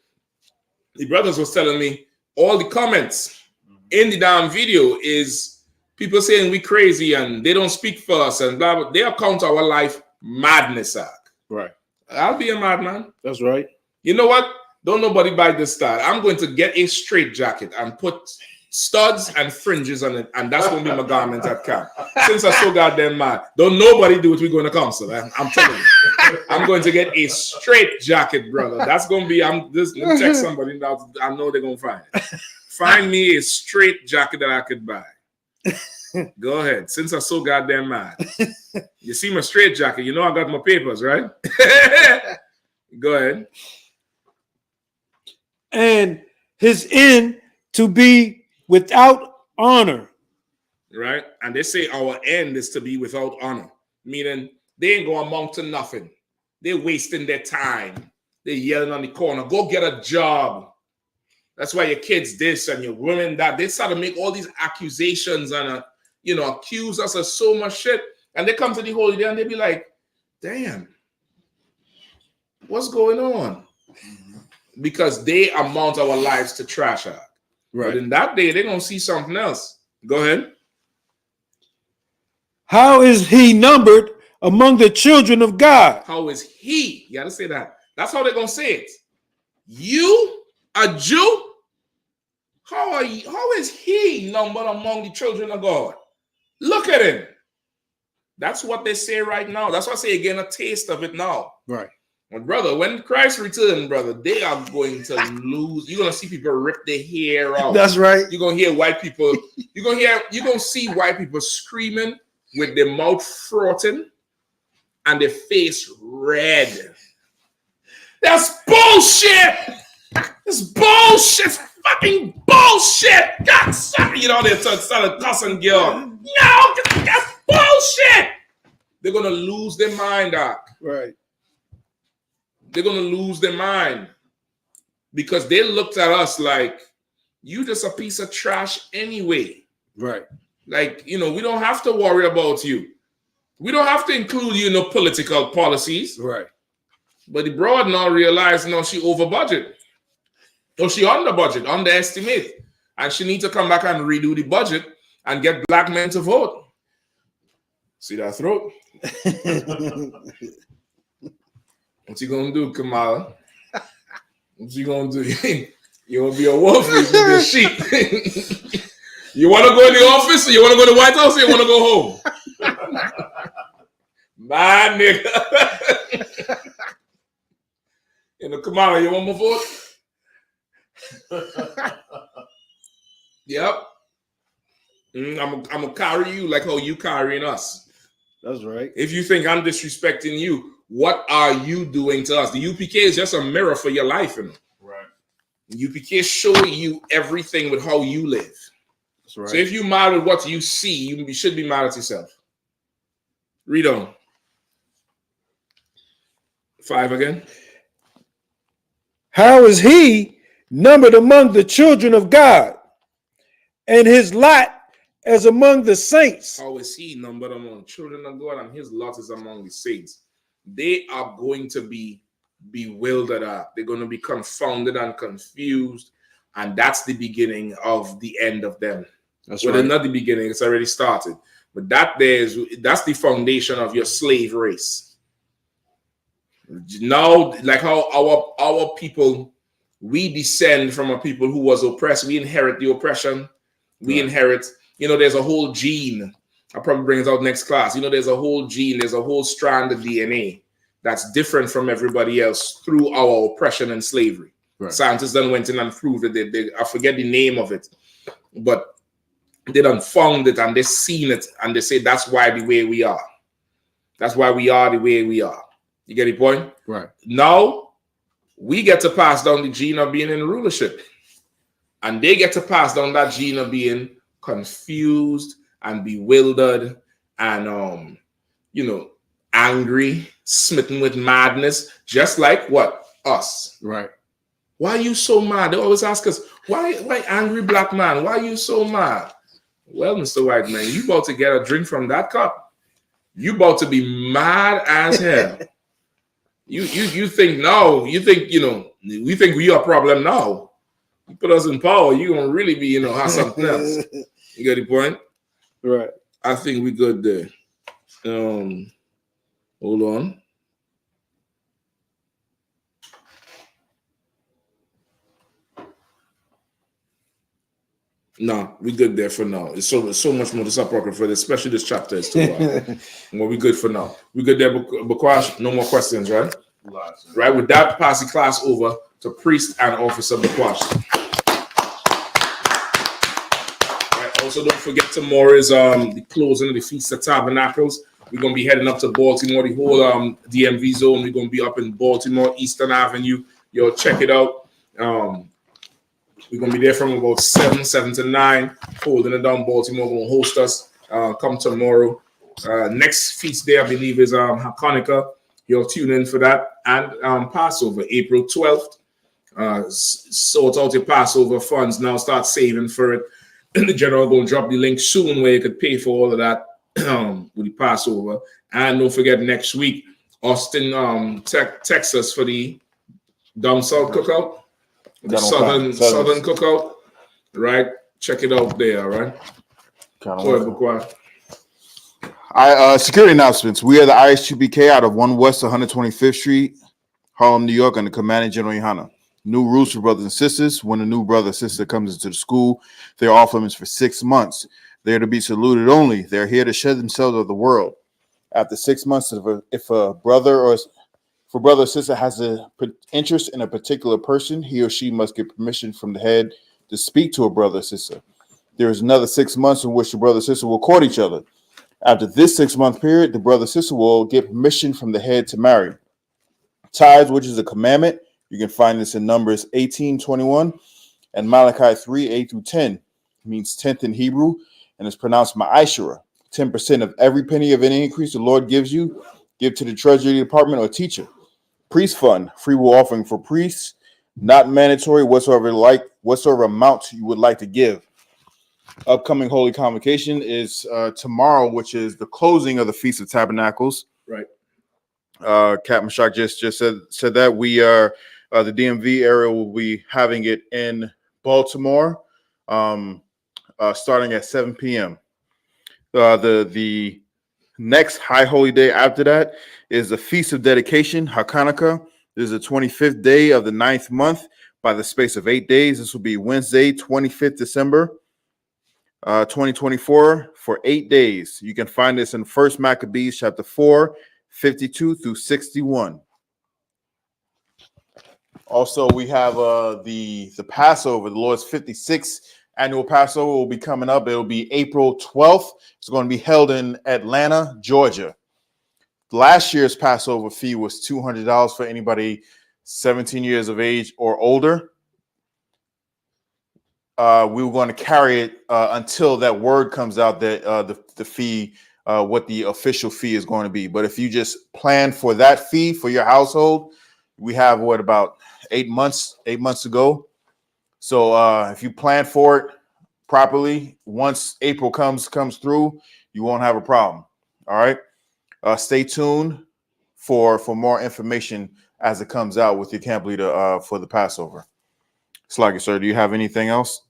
The brothers was telling me all the comments in the damn video is people saying we crazy and they don't speak for us and blah, blah. They account our life madness. Right. I'll be a madman. That's right. You know what? Don't nobody buy this style. I'm going to get a straight jacket and put studs and fringes on it, and that's going to be my garment at camp. Since I'm so goddamn mad, don't nobody do what we're going to council. I'm telling you. I'm going to get a straight jacket, brother. That's going to be, I'm just going to text somebody now. I know they're going to find it. Find me a straight jacket that I could buy. Go ahead. Since I'm so goddamn mad. You see my straight jacket, you know I got my papers, right? Go ahead. And his end to be without honor. Right? And they say our end is to be without honor. Meaning they ain't going to amount to nothing. They're wasting their time. They're yelling on the corner. Go get a job. That's why your kids this and your women that. They start to make all these accusations and, accuse us of so much shit. And they come to the holy day and they be like, damn, what's going on? Because they amount our lives to trash out. Right. But in that day, they're going to see something else. Go ahead. How is he numbered among the children of God? How is he? You got to say that. That's how they're going to say it. You, a Jew? How is he numbered among the children of God? Look at him. That's what they say right now. That's why I say again, a taste of it now. Right. But brother, when Christ returns, brother, they are going to lose. You're gonna see people rip their hair out. That's right. You're gonna hear white people. You're gonna see white people screaming with their mouth frothing and their face red. That's bullshit. It's bullshit. It's fucking bullshit. God, sorry, they started cussing girl. No, that's bullshit. They're gonna lose their mind, Doc. Right. They're going to lose their mind because they looked at us like, you just a piece of trash anyway. Right. Like, we don't have to worry about you. We don't have to include you in the political policies. Right. But the broad now realized, she over budget. Or she under budget, underestimate. And she needs to come back and redo the budget and get black men to vote. See that throat? What you gonna do, Kamala? What you gonna do? You wanna be a wolf or you gonna be a sheep? You wanna go in the office or you wanna go to the White House or you wanna go home? My nigga. Kamala, you want my vote? Yep. I'm gonna carry you like how you carrying us. That's right. If you think I'm disrespecting you, what are you doing to us? The UPK is just a mirror for your life. Right. The UPK show you everything with how you live. That's right. So if you're mad at what you see, you should be mad at yourself. Read on. 5 again. How is he numbered among the children of God, and his lot as among the saints? How is he numbered among the children of God, and his lot is among the saints? They are going to be bewildered up. They're going to be confounded and confused. And that's the beginning of the end of them. That's right. Not the beginning, it's already started. But that's the foundation of your slave race. Now, like how our people, we descend from a people who was oppressed. We inherit the oppression. We inherit, there's a whole gene. I'll probably bring it out next class. There's a whole gene, there's a whole strand of DNA that's different from everybody else through our oppression and slavery. Right. Scientists then went in and proved it. I forget the name of it, but they done found it and they seen it and they say that's why the way we are. That's why we are the way we are. You get the point? Right. Now, we get to pass down the gene of being in rulership. And they get to pass down that gene of being confused and bewildered and angry, smitten with madness, just like what? Us. Right. Why are you so mad? They always ask us, why angry black man? Why are you so mad? Well, Mr. White Man, you about to get a drink from that cup. You about to be mad as hell. You think now, we think we are a problem now. You put us in power, you're gonna really be, have something else. You get the point? Right. I think we good there. Hold on. No, we good there for now. It's so much more this apocrypha, especially this chapter is too long. Well, we good for now. We good there, Bakwash. No more questions, right? Right. With that, pass the class over to priest and officer Bakwash. Right. Also, don't forget tomorrow is the closing of the Feast of Tabernacles. We're gonna be heading up to Baltimore, the whole DMV zone. We're gonna be up in Baltimore, Eastern Avenue. Yo, check it out. We're going to be there from about 7 to 9, holding it down. Baltimore going to host us. Come tomorrow. Next feast day, I believe, is Hanukkah. You'll tune in for that. And Passover, April 12th. Sort out your Passover funds. Now start saving for it. The general going to drop the link soon where you could pay for all of that with the Passover. And don't forget, next week, Austin, Texas for the Down South Cookout. The Southern Cookout, right? Check it out there, right? Security announcements. We are the I.S.U.P.K out of 1 West 125th Street, Harlem, New York, under Commanding General YAHANNA. New rules for brothers and sisters. When a new brother or sister comes into the school, they're off limits for 6 months. They're to be saluted only. They're here to shed themselves of the world. After 6 months, if a brother or sister has an interest in a particular person, he or she must get permission from the head to speak to a brother or sister. There is another 6 months in which the brother or sister will court each other. After this 6-month period, the brother or sister will get permission from the head to marry. Tithes, which is a commandment, you can find this in Numbers 18:21 and Malachi 3:8-10. It means 10th in Hebrew and is pronounced ma'ashera. 10% of every penny of any increase the Lord gives you, give to the treasury department or teacher. Priest fund, free will offering for priests, not mandatory whatsoever amount you would like to give. Upcoming Holy Convocation is tomorrow, which is the closing of the Feast of Tabernacles. Right. Captain Shock just said that we are the DMV area will be having it in Baltimore, starting at 7 p.m. The next high holy day after that is the Feast of Dedication, Hanukkah. This is the 25th day of the 9th month by the space of 8 days. This will be Wednesday, 25th December, 2024 for 8 days. You can find this in 1 Maccabees chapter 4, 52-61. Also, we have the Passover, the Lord's 56th annual Passover will be coming up. It'll be April 12th. It's going to be held in Atlanta, Georgia. Last year's Passover fee was $200 for anybody 17 years of age or older. We were going to carry it until that word comes out that the fee, what the official fee is going to be. But if you just plan for that fee for your household, we have about 8 months to go. So if you plan for it properly, once April comes through, you won't have a problem. All right. Stay tuned for more information as it comes out with your camp leader for the Passover. Sluggy, sir, do you have anything else?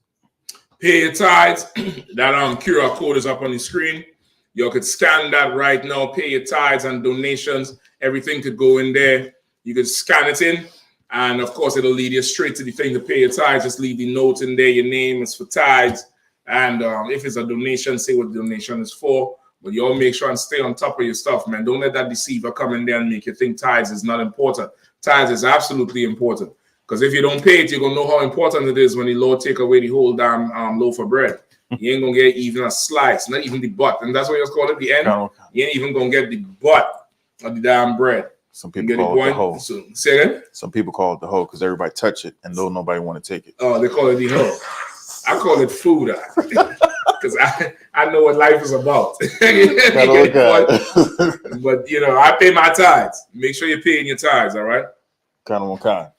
Pay your tithes. That QR code is up on the screen. You could scan that right now. Pay your tithes and donations. Everything could go in there. You could scan it in. And of course, it'll lead you straight to the thing to pay your tithes. Just leave the note in there. Your name is for tithes. And if it's a donation, say what the donation is for. But you all make sure and stay on top of your stuff, man. Don't let that deceiver come in there and make you think tithes is not important. Tithes is absolutely important. Because if you don't pay it, you're going to know how important it is when the Lord take away the whole damn loaf of bread. You ain't going to get even a slice, not even the butt. And that's what you call it at the end. No. You ain't even going to get the butt of the damn bread. Some people call it the hoe. So, say again? Some people call it the hoe because everybody touch it and nobody want to take it. Oh, they call it the hoe. I call it food. Because I know what life is about. But, you know, I pay my tithes. Make sure you're paying your tithes, all right? Kind.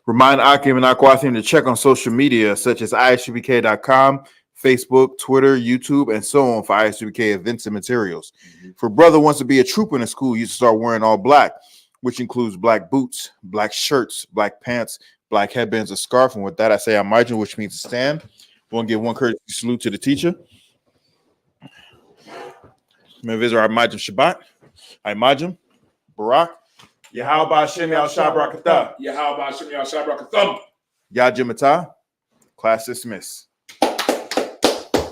Remind Akim and Aquathim to check on social media such as ISUPK.com, Facebook, Twitter, YouTube, and so on for I.S.U.P.K events and materials. If a brother wants to be a trooper in the school, you should start wearing all black, which includes black boots, black shirts, black pants, black headbands, a scarf. And with that, I say Amajim, which means to stand. We're going to give one courtesy salute to the teacher. May visit our Amajim Shabbat. Amajim, Barak. Yahweh Hashem Yal Shabrakatah. Yahweh Hashem Yal Shabrakatah. Yajimata. Class dismissed.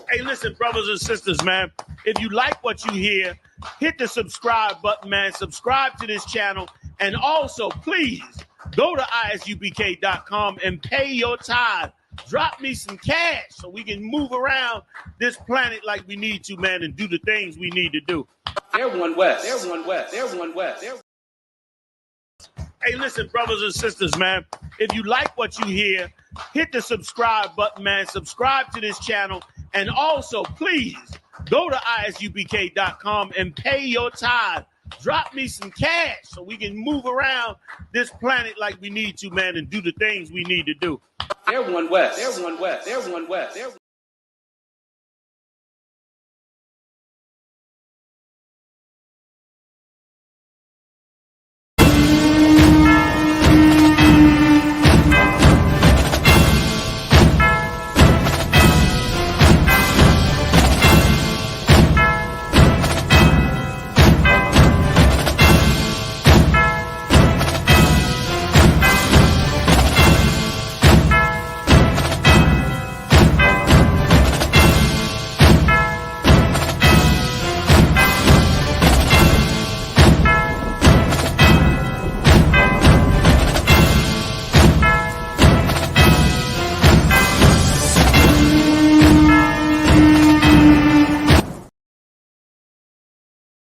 Hey, listen, brothers and sisters, man. If you like what you hear, hit the subscribe button, man. Subscribe to this channel. And also, please, go to ISUPK.com and pay your tithe. Drop me some cash so we can move around this planet like we need to, man, and do the things we need to do. Everyone west. Everyone west. Everyone west. Hey, listen, brothers and sisters, man. If you like what you hear, hit the subscribe button, man. Subscribe to this channel. And also, please, go to ISUPK.com and pay your tithe. Drop me some cash so we can move around this planet like we need to, man, and do the things we need to do. Everyone west. Everyone west. Everyone west.